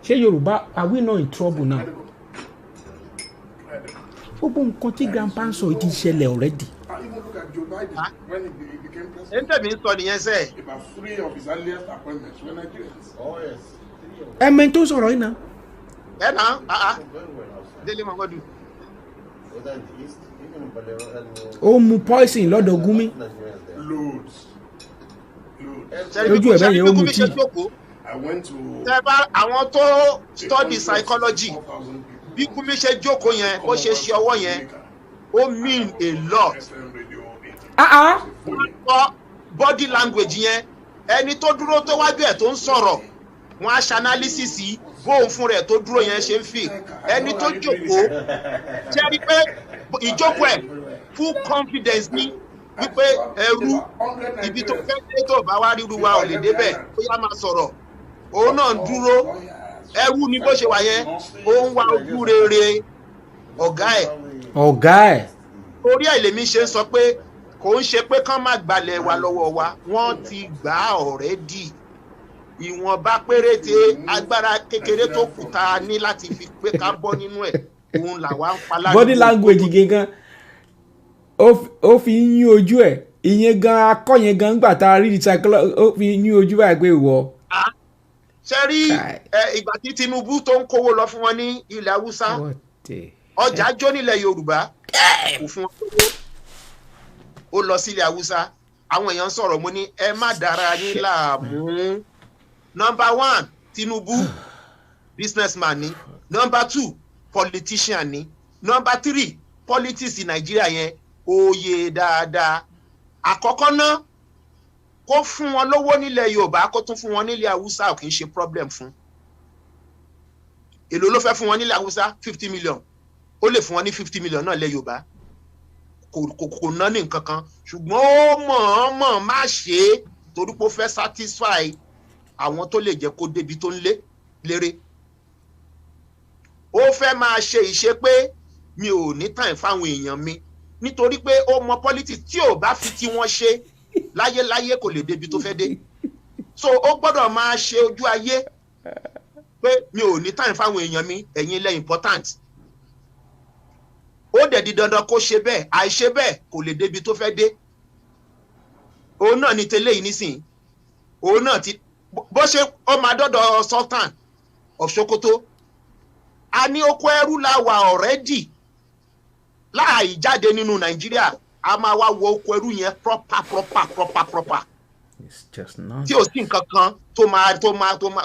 ṣé Yorùbá are we not in trouble now? gbogbo nǹkan tí grandpa ń sọ ti ṣẹlẹ̀ already. Even look at Joe Biden when he became president. ẹ̀ ń tẹ̀mí sọ nìyẹn sẹ́ẹ̀. About 3 of his earliest appointments were Nigerians. Oh yes. ẹ̀mẹ̀ tó sọ̀rọ̀ yìí náà. ẹ̀ náà Délé Momodu. ó mu poison lọ́dọ̀ Gumi. Loads. lójú ẹ̀ bẹ́ẹ̀ yẹn ó mu tíì. I went to. tẹ́ bá àwọn tó study psychology bí Gumi ṣe jókòó yẹn bó ṣe ṣe ọwọ́ yẹn ó mean a lot. Body language yẹn ẹni tó dúró tó wájú ẹ̀ tó ń sọ̀rọ̀ wọ́n á ṣe analysis yìí bóun fún rẹ̀ tó dúró yẹn ṣe ń fi ẹni tó jókòó ṣe rí pé ìjókòó ẹ̀ full confidence ní wípé ẹrú ibi tó fẹ́ dé tó bá wá ríru wa ò lè débẹ̀ ó yá máa sọ̀rọ̀ òun náà ń dúró ẹrú ni bó ṣe wà yẹn ó ń wá ojú rere ọ̀gá ẹ̀ orí ẹ̀ lèmi ṣe ń sọ pé kò ń ṣe pé kán má gbalẹ̀ wa lọ́wọ́ wa wọ́n ti gbà á already ìwọ̀nba péréte agbára kékeré tó kù tá a ní láti fi pé ká bọ́ nínú ẹ̀ òun làwa ń pa láti. body language gangan ó fi yín ojú ẹ̀ ìyẹn gan akọ yẹn gan gbà tá a rí psychology ó fi yín ojú báyìí pé wọ. ṣe rí ìgbà tí Tinubu tó ń kówó lọ fún wọn ní ilẹ̀ Haúsá ọjà jó nílẹ̀ Yorùbá kò fún wọn lówó ó lọ sílẹ̀ Haúsá àwọn èèyàn sọ̀rọ̀ mo ní ẹ má dára yín láàmú. Number 1 Tinubu businessman ni. Number 2 politician ni. Number 3 politics in Nigeria yẹn oyè dáadáa. Àkọ́kọ́ náà kó fún wọn lówó nílẹ̀ Yorùbá kó tún fún wọn nílẹ̀ Haúsá kì í ṣe problem fún. Èló ló fẹ́ fún wọn nílẹ̀ Haúsá 50 million ó lè fún wọn ní 50 million náà lẹ̀ Yorùbá kò ná ní nǹkan kan ṣùgbọ́n ó mọ̀ má ṣe é torí pé ó fẹ́ satisfy àwọn tó lè jẹ́ kó débi tó ń lérè. Ó fẹ́ máa ṣe ìṣe pé mi ò ní time fáwọn èèyàn mi nítorí pé ó mọ politics tí ò bá fi tí wọ́n ṣe láyéláyé kò lè débi tó fẹ́ dé. So ó gbọ́dọ̀ máa ṣe ojú ayé pé mi ò ní time fáwọn èèyàn mi ẹ̀yin ilẹ̀ important. Ó dẹ̀ di dandan kó ṣe bẹ́ẹ̀ àìṣe bẹ́ẹ̀ kò lè débi tó fẹ́ dé. Òun náà ni tẹ́lẹ̀ yìí nísìnyí òun náà ti bó ṣe ó máa dọ́dọ̀ Sultan of Sokoto a ní oko ẹrú la wà already láì jáde nínú Nàìjíríà a máa wá wo oko ẹrú yẹn proper It's just not. tí ò sí nǹkan kan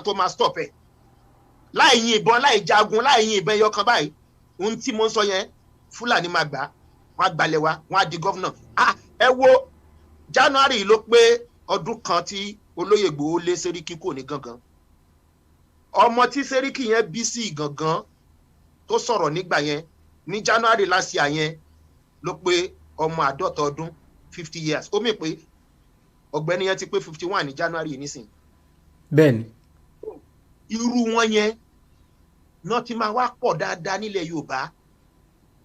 tó máa stop ẹ̀ láì yin ìbọn láì jagun láì yin ìbọn ẹyọ kan báyìí ohun tí mo ń sọ yẹn Fúlàní máa gbà wọ́n á gbalẹ̀ wa wọ́n á di gọ́vnà. Ẹ wo January ló pé ọdún kan tí olóyè Ìgbòho lé Sẹ́ríkì kò ní gangan ọmọ tí Sẹ́ríkì yẹn bí sí gangan tó sọ̀rọ̀ nígbà yẹn ní January last year yẹn ló pé ọmọ 50 ọdún 50 years ó mì pé ọ̀gbẹ́ni yẹn ti pé 51 ní January nísìnyí. Bẹ́ẹ̀ni. Irú wọn yẹn náà ti máa wá pọ̀ dáadáa nílẹ̀ Yorùbá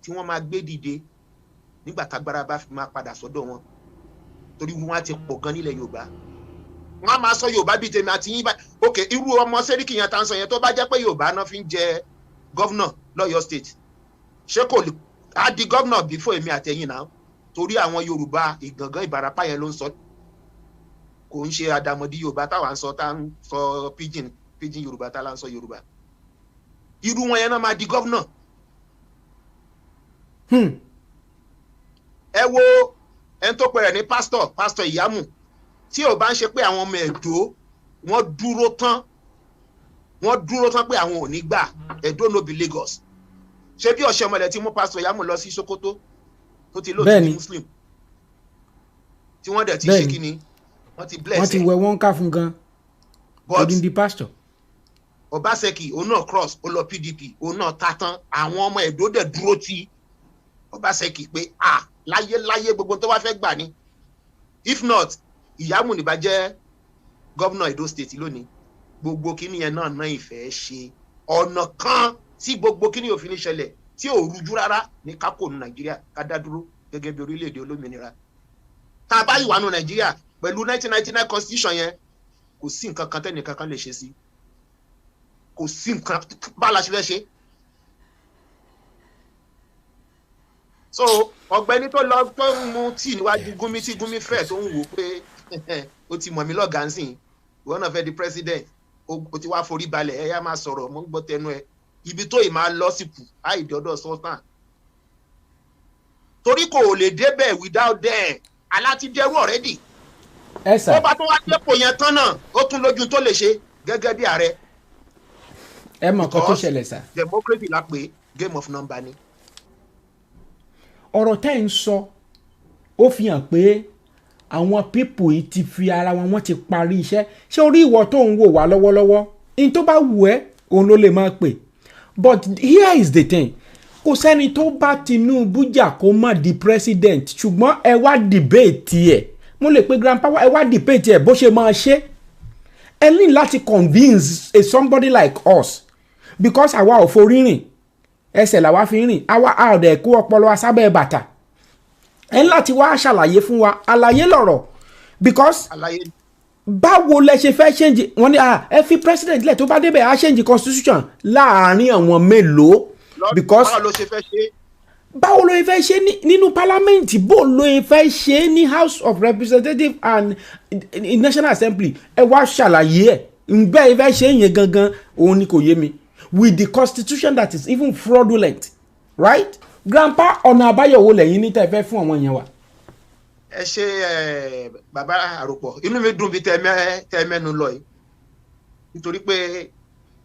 tí wọ́n máa gbé dìde nígbà tágbára bá fi máa padà sọ́dọ̀ wọn torí wọn á ti pọ̀ gan nílẹ̀ Yorùbá. Wọ́n á máa sọ Yorùbá bíi tèmi àti yín báyìí. Ok, irú ọmọ Sẹ́ríkì yẹn tá ń sọ yẹn tó bá jẹ́ pé Yorùbá náà fi ń jẹ gọ́vnà lọ́yọ̀ state ṣé kò lè á di gọ́vnà before èmi àtẹ̀yìn náà torí àwọn Yorùbá Ìgàngán Ìbàràpá yẹn ló ń sọ kò ń ṣe àdàmọ̀dì Yorùbá táwa ń sọ tá ń sọ pidgin Yorùbá tá là ń sọ Yorùbá. Irú wọn yẹn náà máa di gọ́vnà. Ẹ wo ẹni tó pẹ̀rẹ̀ ní pásítọ̀ Ìyámù tí ò bá ń ṣe pé àwọn ọmọ Ẹ̀dó wọ́n dúró tán pé àwọn ò ní gbà Ẹ̀dó no be Lagos. Ṣé bí Ọ̀ṣẹ́mọlẹ̀ tí mú pásítọ̀ Ìyámù lọ sí Sokoto tó ti lóòótọ́ ní Muslim tí wọ́n dẹ̀ ti ṣe kí ni wọ́n ti bless ẹ̀. Wọ́n ti wẹ̀ wọ́n ká fún gan. Odindi pastor. Obaseki òun náà cross ó lọ PDP òun náà ta tán àwọn ọmọ Ẹ̀dó dẹ̀ dúró ti Obaseki pé láyé gbogbo tó wá fẹ́ gbà ni if not Ìyámù ní bá jẹ́ gọ́vnà Edo state lónìí gbogbo kíní yẹn náà ìfẹ́ ṣe ọ̀nà kan tí gbogbo kíní òfin ní ṣẹlẹ̀ tí ò rújú rárá ní kákò ní Nàìjíríà ká dá dúró gẹ́gẹ́ bí orílẹ̀-èdè olómìnira. Tá a bá yìí wà nù Nàìjíríà pẹ̀lú 1999 constitution yẹn kò sí nǹkan kan tẹ́nìkan kan lè ṣe sí kò sí nǹkan bá la ṣe fẹ́ ṣe. So ọ̀gbẹ́ni tó lọ tó ń mu tíì níwájú Gumi tí Gumi fẹ́ tó ń wò pé ó ti mọ̀ mí lọ́gàá nsìn ìwọ náà fẹ́ di president ó ti wá forí balẹ̀ ẹ yá máa sọ̀rọ̀ mo ń gbọ́ tẹnu ẹ ibi tó ì máa lọ sípò àìdọ́dọ̀ sultan torí kò lè débẹ̀ without them aláti dẹrú already. Ẹ sà. ó bá tó wá dépò yẹn tán náà ó tún lójú tó lè ṣe gẹ́gẹ́ bí ààrẹ. Ẹ mọ̀ nǹkan tó ṣẹlẹ̀ sà. democracy la pé game of number ni. Ọ̀rọ̀ tẹ́ ń sọ ó fi hàn pé àwọn pípò yìí ti fi ara wọn wọ́n ti parí iṣẹ́ ṣé orí ìwọ tó ń wò wá lọ́wọ́lọ́wọ́ ní tó bá wù ẹ́ òun ló lè máa pè but here is the thing kò sẹ́ni tó bá Tinubu jà kó má di president ṣùgbọ́n ẹ wá debate ẹ̀ mo lè pe grandpa ẹ wá debate ẹ̀ bó ṣe máa ṣe ẹ ní láti convince a somebody like us because àwa ò forí rìn ẹsẹ̀ làwa fi rìn àwa àdẹ̀ kó ọpọlọ asábẹ́ bàtà ẹ láti wá ṣàlàyé fún wa àlàyé lọ̀rọ̀ because báwo lẹ ṣe fẹ́ change wọ́n ní ẹ fi president lẹ̀ tó bá débẹ̀ á change constitution láàárín àwọn mélòó because báwo ló fẹ́ ṣe nínú parliament bó ló fẹ́ ṣe ní house of representatives and national assembly ẹ wá ṣàlàyé ẹ̀ ǹgbẹ́ ẹ fẹ́ ṣe yẹn gangan òun ni kò yé mi with the constitution that is even fraudulent right grandpa ọ̀nà àbáyọ wo lẹ́yìn ní tẹ́ fẹ́ fún àwọn èèyàn wa. Ẹ ṣe bàbá àròpọ̀ inú mi dùn bí tẹ́ mẹ́nu lọ yìí nítorí pé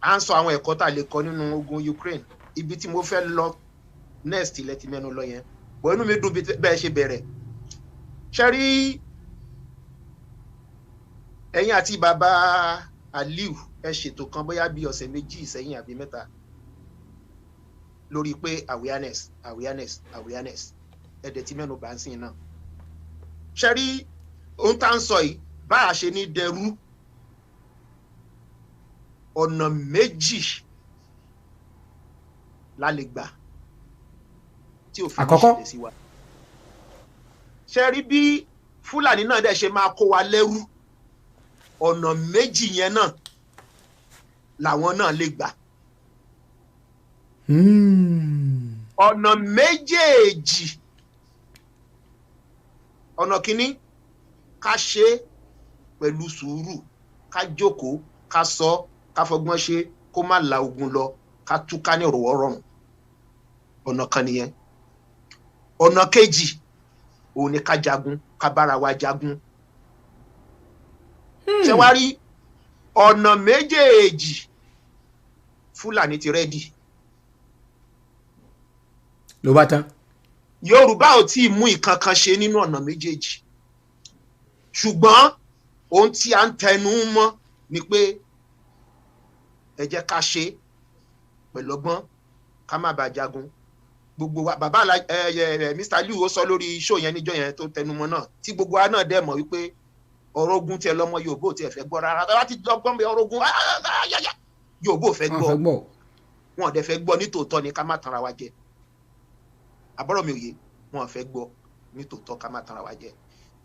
à ń sọ àwọn ẹ̀kọ́ tá a lè kọ́ nínú ogun Ukraine ibi tí mo fẹ́ lọ next ilẹ̀ ti mẹ́nu lọ yẹn bọ̀ inú mi dùn bí bẹ́ẹ̀ ṣe bẹ̀rẹ̀ ṣe rí ẹ̀yin àti bàbá Aliu ẹ ṣètò kan bóyá bí ọ̀sẹ̀ méjì sẹ́yìn àbí mẹ́ta lórí pé awareness ẹ̀dẹ̀ tí mẹ́nu bá ń sìn náà ṣe rí ohun tá ń sọ yìí bá a ṣe ní dẹrú ọ̀nà méjì la lè gbà tí òfin ṣẹlẹ̀ sí wa ṣe rí bí Fúlàní náà dẹ̀ ṣe máa kó wa lẹ́rú ọ̀nà méjì yẹn náà làwọn náà lè gbà. Ọ̀nà méjèèjì ọ̀nà kìíní ká ṣe pẹ̀lú sùúrù ká jókòó ká sọ ká fọgbọ́n ṣe kó má la ogun lọ ká túká ní ọ̀rọ̀ rọrùn ọ̀nà kan nìyẹn. Ọ̀nà kejì òun ni ká jagun ká bára wa jagun ṣé wá rí ọ̀nà méjèèjì Fúlàní ti rẹ́dì. ló bá tán. Yorùbá ò tí ì mú ìkankan ṣe nínú ọ̀nà méjèèjì, ṣùgbọ́n ohun tí a ń tẹnu mọ́ ni pé ẹ jẹ́ ká ṣe pẹ̀lú ọgbọ́n ká má bàa jagun. Gbogbo wa bàbá Mr. Liu ó sọ lórí show yẹn níjọ́ yẹn tó tẹnu mọ́ náà, tí gbogbo wa náà dẹ̀ mọ̀ wípé ọ̀rọ̀ ogun tiẹ̀ lọ́mọ Yorùbá ò tiẹ̀ fẹ́ gbọ́ rárá. Láti dọ́gbọ́n bí ọ̀rọ̀ ogun Yorùbá ò fẹ́ gbọ́, wọn ò dẹ̀ fẹ́ gbọ́ nítòótọ́ ni ká má tanra wa jẹ. Àbọ̀rọ̀ mi ò yé, wọn ò fẹ́ gbọ́ nítòótọ́ ká má tanra wa jẹ.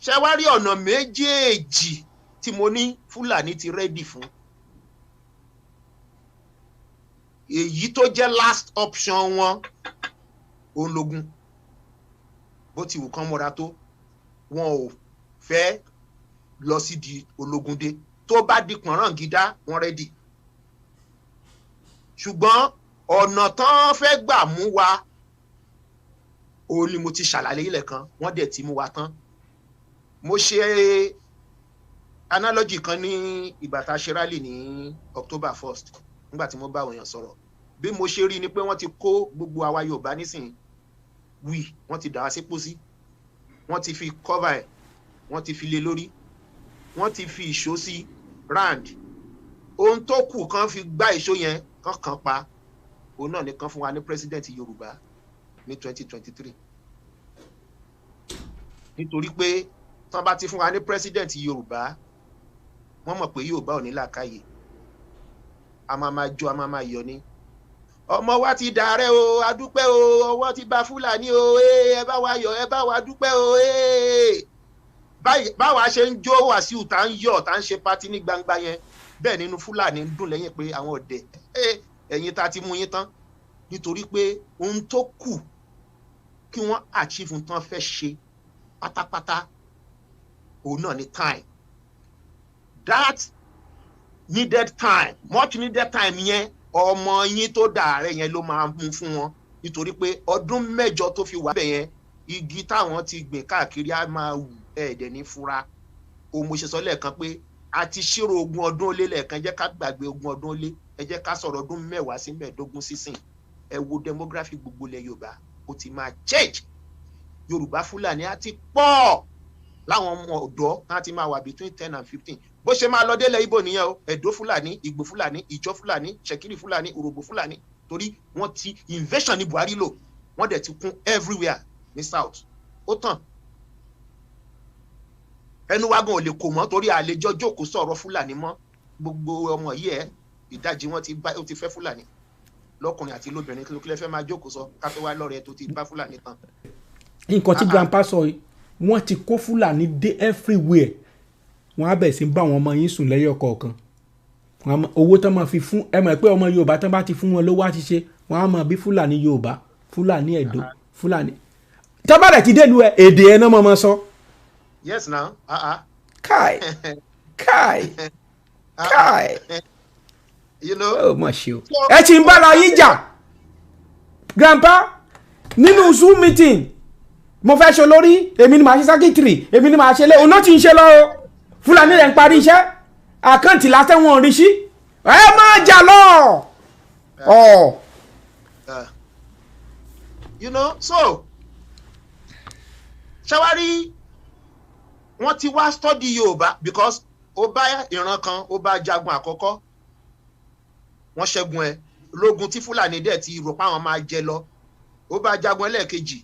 Ṣé wá rí ọ̀nà méjèèjì tí mo ní Fúlàní ti rẹ́dì fún? Èyí tó jẹ́ last option wọn òun lógun. Bó ti wù kán mọ́ra tó, wọn ò fẹ́ lọ sí di ológun dé. Tó bá di pọ̀nrán gidá, wọ́n rẹ́dì. Ṣùgbọ́n ọ̀nà tán fẹ́ gbà mú wa òun ni mo ti ṣàlàyé ilẹ̀ kan, wọ́n dẹ̀ ti mú wa tán. Mo ṣe analogy kan ní ìgbà tá a ṣe rally ní October 1st nígbà tí mo bá àwọn èèyàn sọ̀rọ̀. Bí mo ṣe rí ni pé wọ́n ti kó gbogbo àwa Yorùbá nísìnyí wọ́n ti dà wá sí pósí, wọ́n ti fi cover ẹ̀, wọ́n ti fi lé lórí, wọ́n ti fi ìṣó sí round. Ohun tó kù kan fi gbá ìṣó yẹn kan pa, òun náà nìkan fún wa ní president Yorùbá ní 2023. Nítorí pé tán bá ti fún wa ní president Yorùbá, wọ́n mọ̀ pé Yorùbá ò ní làákàyè, a máa jó, a máa yọ ní. Ọmọ wa ti dàrẹ́ o, adúpẹ́ o, ọwọ́ ti bá Fúlàní o, ẹ bá wa yọ̀, ẹ bá wa dúpẹ́ o. Báwa ṣe ń jó Wàsíù tá ń yọ̀ tá ń ṣe pátí ní gbangba yẹn, bẹ́ẹ̀ nínú Fúlàní ń dùn lẹ́yìn pé àwọn ọ̀dẹ̀ ẹ̀yin tá ti mú yín tán. Nítorí pé ohun tó kù kí wọ́n achieve tán fẹ́ ṣe pátápátá òun náà ní time. That needed time, much needed time yẹn ọmọ yín tó dàárẹ̀ yẹn ló máa mú fún wọn. Nítorí pé ọdún 7 tó fi wà bẹ̀ yẹn, igi táwọn ti gbìn káàkiri á máa wù ẹ̀ẹ́dẹ̀ ní fura. Òun mo ṣe sọ lẹ́ẹ̀kan pé a ti ṣírò 20 ọdún ó lé lẹ́ẹ̀kan, jẹ́ ká gbàgbé 20 ọdún ó lé, ẹ jẹ́ ká sọ̀rọ̀ ọdún 10 sí 15 sísìn. Ẹ wo demography gbogbo ilẹ̀ Yorùbá ó ti máa change. Yorùbá Fúlàní á ti pọ̀ láwọn ọmọ ọ̀dọ́ á ti máa wà between 10 and 15. Bó ṣe máa lọ délẹ̀ Ìgbò nìyẹn o, Ẹ̀dó Fúlàní, Ìgbò Fúlàní, Ìjọ Fúlàní, Ṣẹ̀kírì Fúlàní, Òrògbò Fúlàní, torí wọ́n ti invasion ní Buhari lò, wọ́n dẹ̀ ti kún everywhere ní south. Ó tàn. Ẹnu wa gan ò lè kò mọ́ torí àlejò jókòó sọ̀rọ̀ Fúlàní mọ́. Gbogbo ọmọ yìí ìdajì wọn ó ti fẹ́ Fúlàní. Lọ́kùnrin àti lóbìnrin kí ló fẹ́ máa jókòó sọ ká tó wá lọ́rẹ̀ tó ti bá Fúlàní tán. Nǹkan tí grandpa sọ yìí, wọ́n ti kó Fúlàní dé everywhere. Wọ́n á bẹ̀rẹ̀ sí bá àwọn ọmọ yín sùn lẹ́yọ̀ kọ̀ọ̀kan. Owó tán máa fi fún ẹ mọ̀ pé ọmọ Yorùbá tán bá ti fún wọn lówó á ti ṣe, wọ́n á máa bí Fúlàní Yorùbá, Fúlàní Ẹ̀dó, Fúlàní. Tán bá dẹ̀ ti dé lu èdè ẹ̀ náà máa sọ. Yes now. Kai. You know. Oh my show. Ẹ ti ń bára yín jà. Grandpa, nínú Zoom meeting, mo fẹ́ ṣe olórí, èmi ni màá ṣe secretary, èmi ni màá ṣe lé, òun náà ti ń ṣe lọ o. Fúlàní rẹ̀ ń parí iṣẹ́, àkáǹtì lásán wọn ò rí sí. Ẹ máa jà lọ. You know, so ṣàwárí wọ́n ti wá study Yorùbá because ó bá ìran kan, ó bá jagun àkọ́kọ́, wọ́n ṣẹ́gun ẹ̀ lógun tí Fúlàní dẹ̀ ti rò pé àwọn máa jẹ lọ, ó bá jagun ẹlẹ́ẹ̀kejì,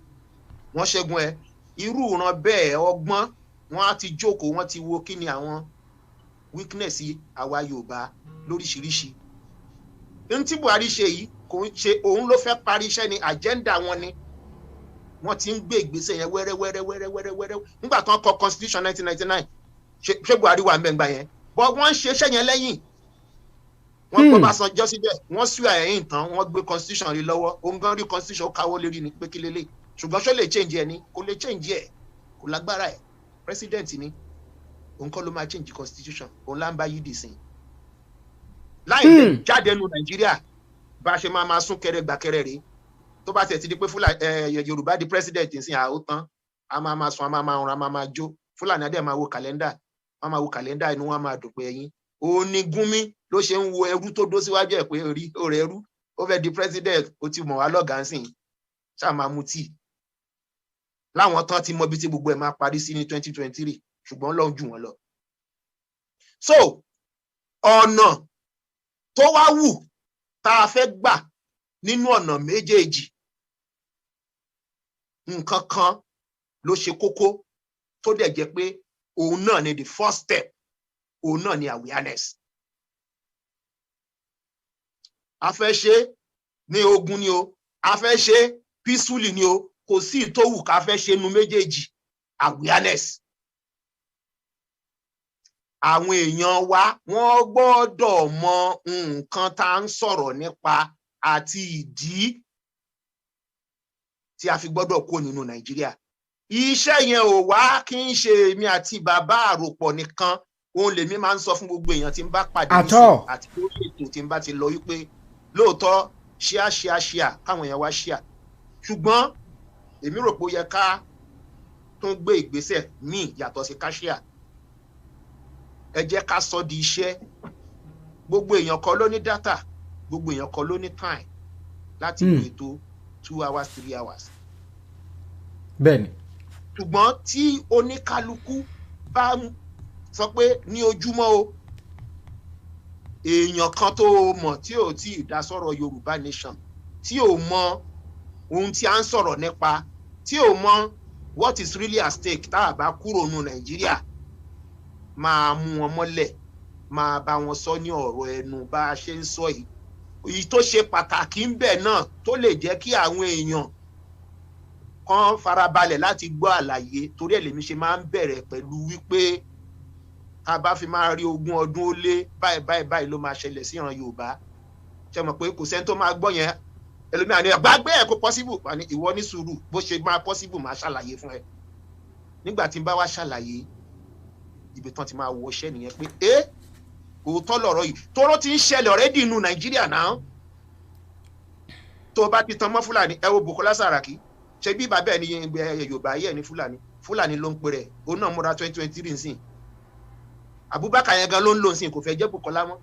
wọ́n ṣẹ́gun ẹ̀. Irú ìran bẹ́ẹ̀ ọgbọ́n wọ́n á ti jókòó, wọ́n ti wo kí ni àwọn weakness àwa Yorùbá lóríṣiríṣi. Ohun tí Buhari ṣe yìí kò ń ṣe òun ló fẹ́ parí iṣẹ́ ni, agenda wọn ni. Wọ́n ti ń gbé ìgbésẹ̀ yẹn wẹ́rẹ́wẹ́rẹ́ nígbà tó ń kọ constitution 1999 ṣé Buhari wà mẹ́ngbà yẹn, but wọ́n ń ṣe iṣẹ́ yẹn lẹ́yìn. Wọ́n gbọ́ Ọbásanjọ́ síbẹ̀, wọ́n sún ẹ̀yìn tán, wọ́n gbé constitution rí lọ́wọ́, òun gan rí constitution ó káwọ́ lérí ni pé kí lélẹ̀. Ṣùgbọ́n ṣó lè change ẹ̀ ni? Kò lè change ẹ̀, kò lágbára ẹ̀. President ni, òun kọ́ ló máa change constitution, òun là ń bá yí dì sí. Láì jáde nu Nàìjíríà bá a ṣe máa sún kẹrẹ gbàkẹrẹ rèé. Tó bá tẹ̀ ti di pé Yorùbá di president sí àó tán, a máa sùn, a máa rún, a máa jó. Fúlàní adé máa wo kàlẹ́ndà, wọ́n máa wo kàlẹ́ndà inú wọn máa dùn pé ẹ̀yin òun ni Gúnmi ló ṣe ń wo ẹrú tó dó síwájú ẹ̀ pé orí ó rẹ̀ ẹrú ó fẹ́ di president ó ti mọ̀ wá lọ́gàá sìn ṣáà máa mu tíì láwọn tán ti mọ bí tí gbogbo ẹ̀ máa parí sí ní 2023 ṣùgbọ́n lọ́n jù wọ́n lọ. So ọ̀nà tó wá wù tá a fẹ́ gbà nínú ọ̀nà méjèèjì nǹkan kan ló ṣe kókó tó dẹ̀ jẹ́ pé òun náà ni the first step òun náà ni awareness. A fẹ́ ṣe ní ogun ni o a fẹ́ ṣe peacefully ni o kò sí ìtòwù ká fẹ́ ṣe nu méjèèjì awareness. Àwọn èèyàn wa wọ́n gbọ́dọ̀ mọ nǹkan tá à ń sọ̀rọ̀ nípa àti ìdí tí a fi gbọ́dọ̀ kó nínú Nàìjíríà. Iṣẹ́ yẹn ò wá kí n ṣe èmi àti bàbá àròpọ̀ nìkan òun lèmi máa ń sọ fún gbogbo èèyàn tí ń bá pàdé nísìn àti lórí ètò tí ń bá ti lọ wípé lóòótọ́ ṣíà káwọn èèyàn wá ṣíà ṣùgbọ́n èmi rò pé ó yẹ ká tún gbé ìgbésẹ̀ míì yàtọ̀ sí káṣíà. Ẹ jẹ́ ká sọ di iṣẹ́. Gbogbo èèyàn kọ́ ló ní data gbogbo èèyàn kọ́ ló ní time láti lo ètò 2 hours 3 hours. Bẹ́ẹ̀ni. Ṣùgbọ́n tí oníkálukú bá sọ pé ní ojúmọ́ o èèyàn kan tó mọ̀ tí ò tí ì dá sọ̀rọ̀ Yorùbá nation tí ò mọ ohun tí a ń sọ̀rọ̀ nípa tí ò mọ what is really at stake tá a bá kúrò nù Nàìjíríà máa mú wọn mọ́lẹ̀ máa bá wọn sọ ní ọ̀rọ̀ ẹnu bá a ṣe ń sọ yìí. Èyí tó ṣe pàtàkì ń bẹ náà tó lè jẹ́ kí àwọn èèyàn kan farabalẹ̀ láti gbọ́ àlàyé torí ẹ̀ lèmi ṣe máa ń bẹ̀rẹ̀ pẹ̀lú wípé tá a bá fi máa rí 20 ọdún ó lé báyìí ló máa ṣẹlẹ̀ sí ìran Yorùbá. Ṣé mọ̀ pé kò sẹ́ni tó máa gbọ́ yẹn ẹlòmíràn ni àgbàgbé ẹ̀ kó possible àní ìwọ ní sùúrù bó ṣe máa possible máa ṣàlàyé fún ẹ. Nígbà tí n bá wá ṣàlàyé ibi tán ti máa wọ iṣẹ́ nìyẹn pé òótọ́ lọ̀rọ̀ yìí tóró ti ń ṣẹlẹ̀ already nínú Nàìjíríà náà. Tó bá ti tan mọ́ Fúlàní ẹ wo Bukola Saraki ṣe bí bàbá ẹ̀ ní Yorùbá yẹ̀ ní Fúlàní ló ń pè rẹ̀ òun náà múra 2023 nsìn Abubakar yẹn gan ló ń lò nsìn kò fẹ́ jẹ́ Bukola mọ́.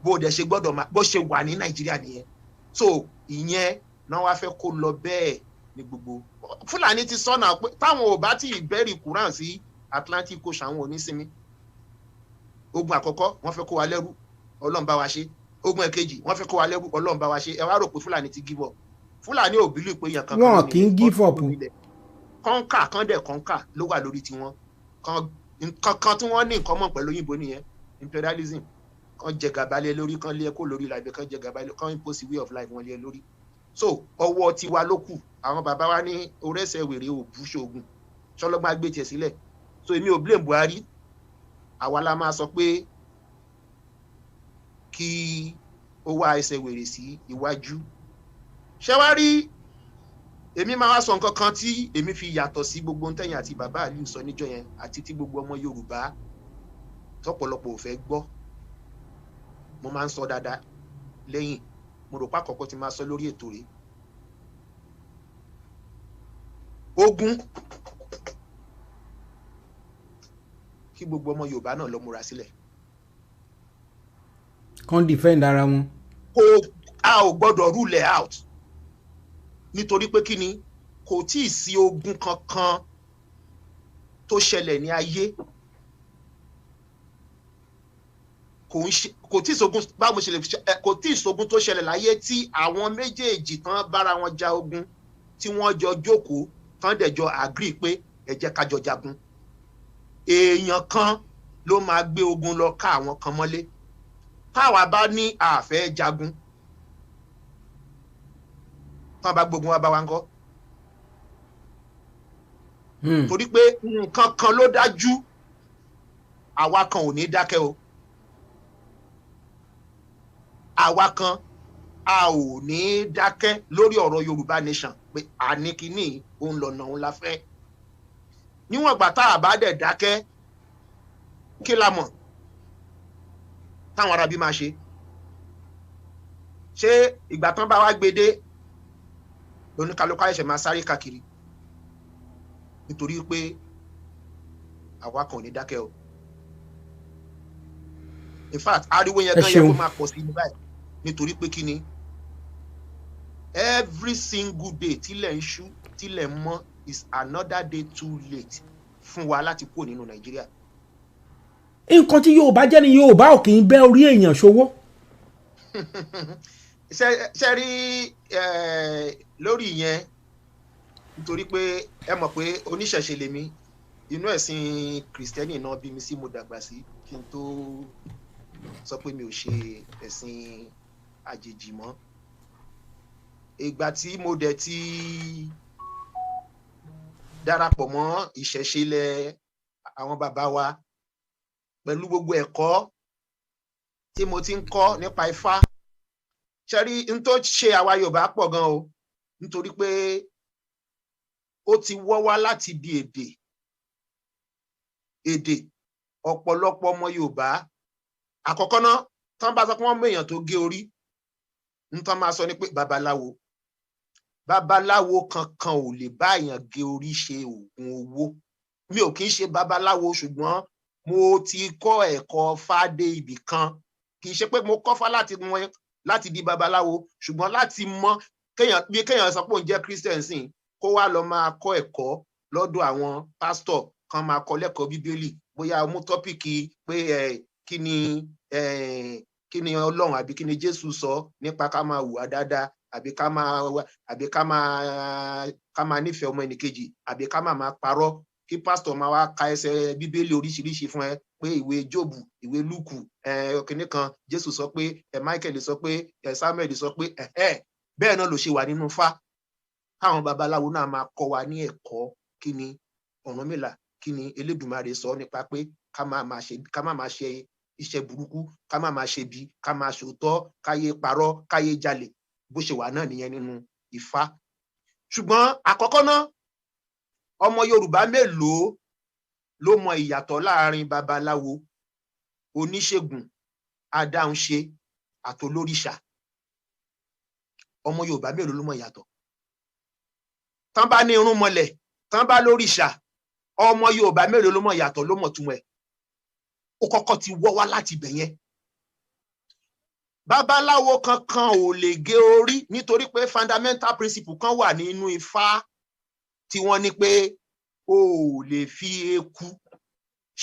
Bó dẹ̀ ṣe gbọ́dọ̀ bó ṣe wà ní Nàìjíríà nìyẹn. So ìyẹn náà wá fẹ́ kó lọ bẹ́ẹ̀ ní gbogbo Fúlàní ti sọ́nà pé táwọn ò bá tí ì bẹ́rì Quran sí Atlantic Ocean àwọn onísinmi. Ogun àkọ́kọ́ wọ́n fẹ́ kó wa lẹ́rú Ọlọ́run bá wa ṣe. Ogun ẹ̀kejì wọ́n fẹ́ kó wa lẹ́rú Ọlọ́run bá wa ṣe. Ẹ wá rò pé Fúlàní ti give up. Fúlàní ò bílù pé yàn kankan wọn kì í give up. Kọ́ńkà kan dẹ̀ kọ́ńkà ló wà lórí tiwọn kan tí wọ́n ní nǹkan mọ̀ pẹ̀lú òyìnbó nìyẹn imperialism kan jẹ gàba lé lórí kan lé kó lórí life kan jẹ gàba lé kan impose way of life wọn lé lórí. So ọwọ́ tiwa ló kù àwọn bàbá wa ní orẹ́sẹ̀ wèrè òbú ṣoògùn ṣọlọ́gbà gbé tiẹ̀ sílẹ̀. So èmi ò blame Buhari àwa la máa sọ pé kí ó wá ẹsẹ̀ wèrè sí iwájú. Ṣé wá rí èmi máa wá sọ nǹkan kan tí èmi fi yàtọ̀ sí gbogbo ntẹ̀yìn àti bàbá Aliu sọ níjọ́ yẹn àti tí gbogbo ọmọ Yorùbá tọ́pọ̀lọpọ̀ ò fẹ́ gbọ́. Mo máa ń sọ dáadáa lẹ́yìn mo rò pé àkọ́kọ́ ti máa sọ lórí ètò rẹ̀. Ogun kí gbogbo ọmọ Yorùbá náà lọ múra sílẹ̀. Kàn defend ara wọn. A ò gbọ́dọ̀ rule out nítorí pé kí ni kò tí ì sí ogun kankan tó ṣẹlẹ̀ ní ayé kò tí ì sógun báwo ṣe lè kò tí ì sógun tó ṣẹlẹ̀ láyé tí àwọn méjèèjì tán bára wọn ja ogun tí wọ́n jọ jókòó tán dẹ̀ jọ agree pé ẹ jẹ́ ká jọ jagun. Èèyàn kan ló máa gbé ogun lọ ká àwọn kan mọ́lé. Táwa bá ní àfẹ́ jagun tán bá gbógun wá bá wa ń kọ́. Torí pé nǹkan kan ló dájú àwa kan ò ní dákẹ́ o. Àwa kan a ò ní dákẹ́ lórí ọ̀rọ̀ Yorùbá nation pé àní kíní òun lọ̀nà òun la fẹ́. Níwọ̀n ìgbà tá a bá dẹ̀ dákẹ́ kí la mọ̀ táwọn arábí máa ṣe. Ṣé ìgbà tán bá wá gbede oníkálukú àìṣẹ̀ máa sáré káàkiri nítorí pé àwa kan ò ní dákẹ́ o. In fact ariwo yẹn gan yẹ kó máa pọ̀ sí ní báyìí nítorí pé kí ni every single day tílẹ̀ ń ṣú tílẹ̀ ń mọ́ is another day too late fún wa láti kúrò nínú Nàìjíríà. Nǹkan tí Yorùbá jẹ́ ni Yorùbá ò kì í bẹ́ orí èèyàn ṣòwò. ṣe rí lórí yẹn nítorí pé ẹ mọ̀ pé oníṣẹ̀ṣe lèmi inú ẹ̀sìn kìrìsìtẹ́nì náà bí mi sí mo dàgbà sí kí n tó sọ pé mi ò ṣe ẹ̀sìn àjèjì mọ́. Ìgbà tí mo dẹ̀ ti darapọ̀ mọ́ ìṣẹ̀ṣe ilẹ̀ àwọn bàbá wa pẹ̀lú gbogbo ẹ̀kọ́ tí mo ti ń kọ́ nípa Ifá, ṣẹ́rí n tó ṣe àwa Yorùbá pọ̀ gan o nítorí pé ó ti wọ́ wá láti bí èdè ọ̀pọ̀lọpọ̀ ọmọ Yorùbá. Àkọ́kọ́ náà tán bá sọ pé wọ́n mú èèyàn tó gé orí nǹkan máa sọ ní pé babaláwo kankan ò lè bá èèyàn gé orí ṣe oògùn owó. Mi ò kì í ṣe babaláwo ṣùgbọ́n mo ti kọ́ ẹ̀kọ́ fádé ibì kan, kì í ṣe pé mo kọ́ fá láti di babaláwo ṣùgbọ́n láti mọ̀ kéèyàn sọ pé òun jẹ́ Christian sìn kó wá lọ máa kọ́ ẹ̀kọ́ lọ́dọ̀ àwọn pásítọ̀ kan máa kọ́ lẹ́kọ̀ọ́ Bíbélì bóyá mú tọ́pìkì pé kí ni Ọlọ́run àbí kí ni Jésù sọ nípa ká máa hùwà dáadáa àbí ká máa nífẹ̀ẹ́ ọmọ ẹnìkejì àbí ká máa parọ́, kí pásítọ̀ máa wá ka ẹsẹ̀ Bíbélì oríṣiríṣi fún ẹ pé ìwé Jóòbù, ìwé Lúùkù, kìnní kan Jésù sọ pé Michael sọ pé Samuel sọ pé bẹ́ẹ̀ náà ló ṣe wà nínú Ifá. Káwọn babaláwo náà máa kọ́ wa ní ẹ̀kọ́ kí ni Ọ̀rúnmìlà, kí ni Elédùmarè sọ nípa pé ká má máa ṣe iṣẹ́ burúkú, ká má máa ṣe bí, ká máa ṣòótọ́, káyé parọ́, káyé jalè, bó ṣe wà náà nìyẹn nínú Ifá. Ṣùgbọ́n àkọ́kọ́ náà ọmọ Yorùbá mélòó ló mọ ìyàtọ̀ láàrin babaláwo, oníṣègùn, adáhunṣe àtolóríṣà? Ọmọ Yorùbá mélòó ló mọ ìyàtọ̀? Tán bá ní irun mọlẹ̀, tán bá lóríṣà, ọmọ Yorùbá mélòó ló mọ ìyàtọ̀, ló mọ̀ túmọ̀ ẹ̀? Ó kọ́kọ́ ti wọ́ wá láti ibẹ̀ yẹn. Babaláwo kankan ò lè gé orí nítorí pé fundamental principle kan wà nínú Ifá tí wọ́n ní pé o ò lè fi eku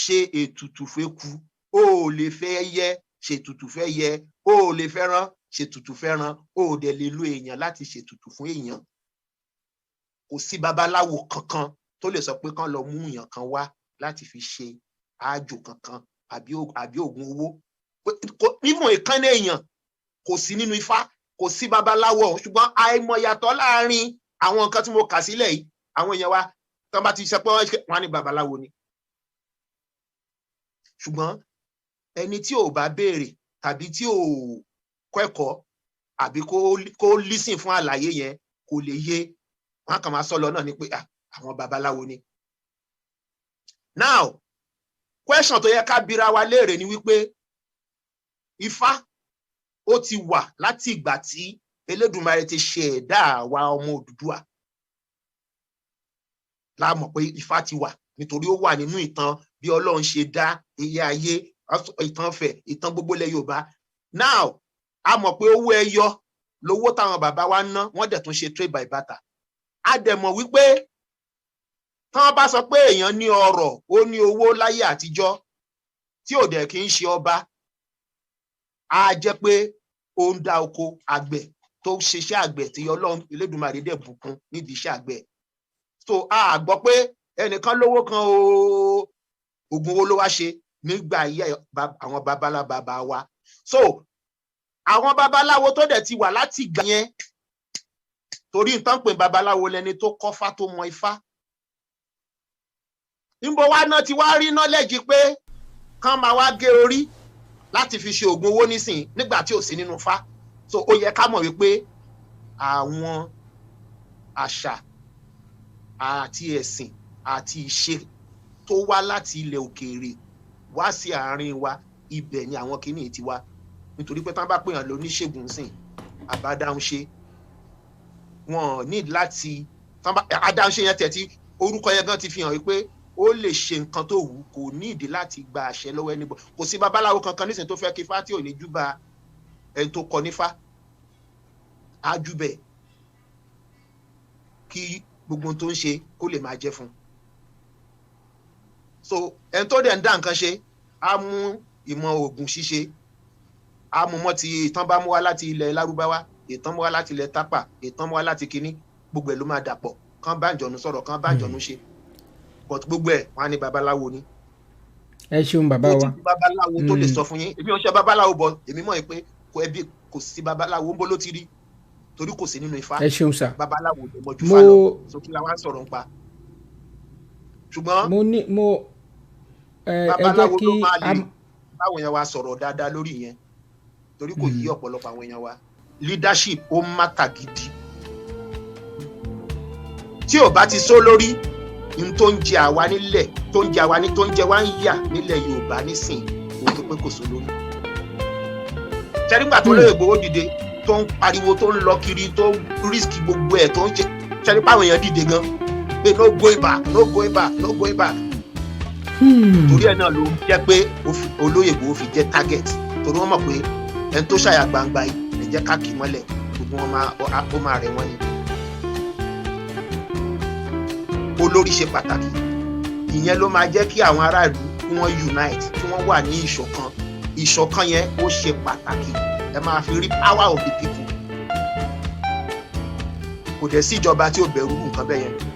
ṣe ètùtù fẹ́ku, o ò lè fẹ́ ẹyẹ ṣe ètùtù fẹ́ yẹ, o ò lè fẹ́ràn ṣe ètùtù fẹ́ràn, o ò dẹ̀ lè lo èèyàn láti ṣe ètùtù fún èèyàn. Kò sí babaláwo kankan tó lè sọ pé kán lọ mú èèyàn kan wá láti fi ṣe àjò kankan àbí oògùn owó. Even ìkànnì èèyàn kò sí nínú Ifá, kò sí babaláwo ọ̀hún. Ṣùgbọ́n àìmọ̀yàtọ̀ láàrin àwọn nǹkan tí mo kà sílẹ̀ yìí, àwọn èèyàn wa tán bá ti sọ pé wọ́n ní babaláwo ni. Ṣùgbọ́n ẹni tí ò bá béèrè tàbí tí ò kọ́ ẹ̀kọ́ àbí kó lísìn fún àlàyé yẹn kò lè yé, wọ́n kàn máa sọ lọ náà ni pé àwọn babaláwo ni. Now question tó yẹ ká bira wa léèrè ni wípé Ifá ó ti wà láti ìgbà tí Elédùmarè ti ṣe ẹ̀dá àwa ọmọ Odùduwà. La mọ̀ pé Ifá ti wà nítorí ó wà nínú ìtàn bí Ọlọ́run ṣe dá ilé ayé, ìtàn Ifẹ̀, ìtàn gbogbo ilẹ̀ Yorùbá. Now a mọ̀ pé owó ẹyọ lówó táwọn bàbá wa ná, wọ́n dẹ̀ tún ṣe trade by barter. A dẹ̀ mọ̀ wípé tán bá sọ pé èèyàn ní ọrọ̀, ó ní owó láyé àtijọ́ tí ò dẹ̀ kí ń ṣe ọba, á jẹ́ pé ó ń dá oko àgbẹ̀ tó ṣiṣẹ́ àgbẹ̀ tí Ọlọ́run Elédùmarè dẹ̀ bùkún nídìí iṣẹ́ àgbẹ̀. So a gbọ́ pé ẹnìkan lówó kan oògùn owó ló wá ṣe nígbà ayé àwọn babalábàbá wa. So àwọn babaláwo tó dẹ̀ ti wà láti ìgbà yẹn, torí nǹkan pè babaláwo lẹni tó kọ́fá tó mọ Ifá. Níbo wá náà ti wá rí knowledge pé kán máa wá gé orí láti fi ṣe oògùn owó nísìn nígbà tí ò sí nínú Ifá. So ó yẹ ká mọ̀ wípé àwọn àṣà àti ẹ̀sìn àti ìṣe tó wá láti ilẹ̀ òkèèrè wá sí àárín wa, ibẹ̀ ni àwọn kìíní ti wá. Nítorí pé tán bá pèèyàn lóníṣègùn sìn àbádáhunṣe, wọn ní láti adáhunṣe yẹn tẹ̀ tí orúkọ yẹn gan ti fi hàn wípé ó lè ṣe nǹkan tó wù kò ní ìdí láti gba àṣẹ lọ́wọ́ ẹni bọ̀ kò sí babaláwo kankan nísìnyí tó fẹ́ kí ifá tí ò ní júbà ẹni tó kọ nífá á júbẹ̀ kí gbogbo tó ń ṣe kó lè máa jẹ́ fún un. So ẹni tó dẹ̀ ń dá nǹkan ṣe á mú ìmọ̀ ògùn ṣíṣe á mú mọ́ ti ìtàn bá mú wá láti ilẹ̀ Lárúbáwá ìtàn mú wá láti ilẹ̀ Tápà ìtàn mú wá láti kínní gbogbo ẹ̀ ló máa dàpọ̀ kán bá ìjọ̀nù sọ̀rọ̀ kán bá ìjọ̀nù ṣe but gbogbo ẹ̀ wọ́n á ní babaláwo ni. ẹ ṣeun bàbá wa. kò tí babaláwo tó lè sọ fún yín èmi ò ṣe babaláwo bọ̀ èmi mọ̀ pé kò sí babaláwo ń bó ló ti rí torí kò sí nínú Ifá. ẹ ṣeun sà. babaláwo ló mọjú Ifá lọ sókè la wá sọ̀rọ̀ ń pa. ṣùgbọ́n babaláwo ló máa lè báwọn èèyàn wa sọ̀rọ̀ dáadáa lórí yẹn torí kò yí ọ̀pọ̀lọpọ̀ àwọn èèyàn wa leadership ó mátà gidi tí ò bá ti sọ lórí n tó ń jẹ àwa nílẹ̀ tó ń jẹ àwa ní tó ń jẹ wá ń yà nílẹ̀ Yorùbá nísìn òun tó pé kò sọ lórí. ṣẹ́rígbà tó lóye Ìgbòho dìde tó ń pariwo tó ń lọ kiri tó ń risk gbogbo ẹ̀ tó ń ṣe ṣẹ́rígbà àwọn èèyàn dìde gan pé no going back no going back no going back. torí ẹ̀ náà ló jẹ́ pé olóyè Ìgbòho fi jẹ́ target torí wọ́n mọ̀ pé ẹni tó ṣàyà gbangba yìí ẹ jẹ́ ká kì í mọ́lẹ̀ gbogbo wọn máa rẹ̀ wọ́n ni. olórí ṣe pàtàkì ìyẹn ló máa jẹ́ kí àwọn aráàlú kí wọ́n unite kí wọ́n wà ní ìṣọ̀kan yẹn ó ṣe pàtàkì ẹ máa fi rí power of the people kò dẹ̀ sí ìjọba tí ó bẹ̀rù nǹkan bẹ́ẹ̀ yẹn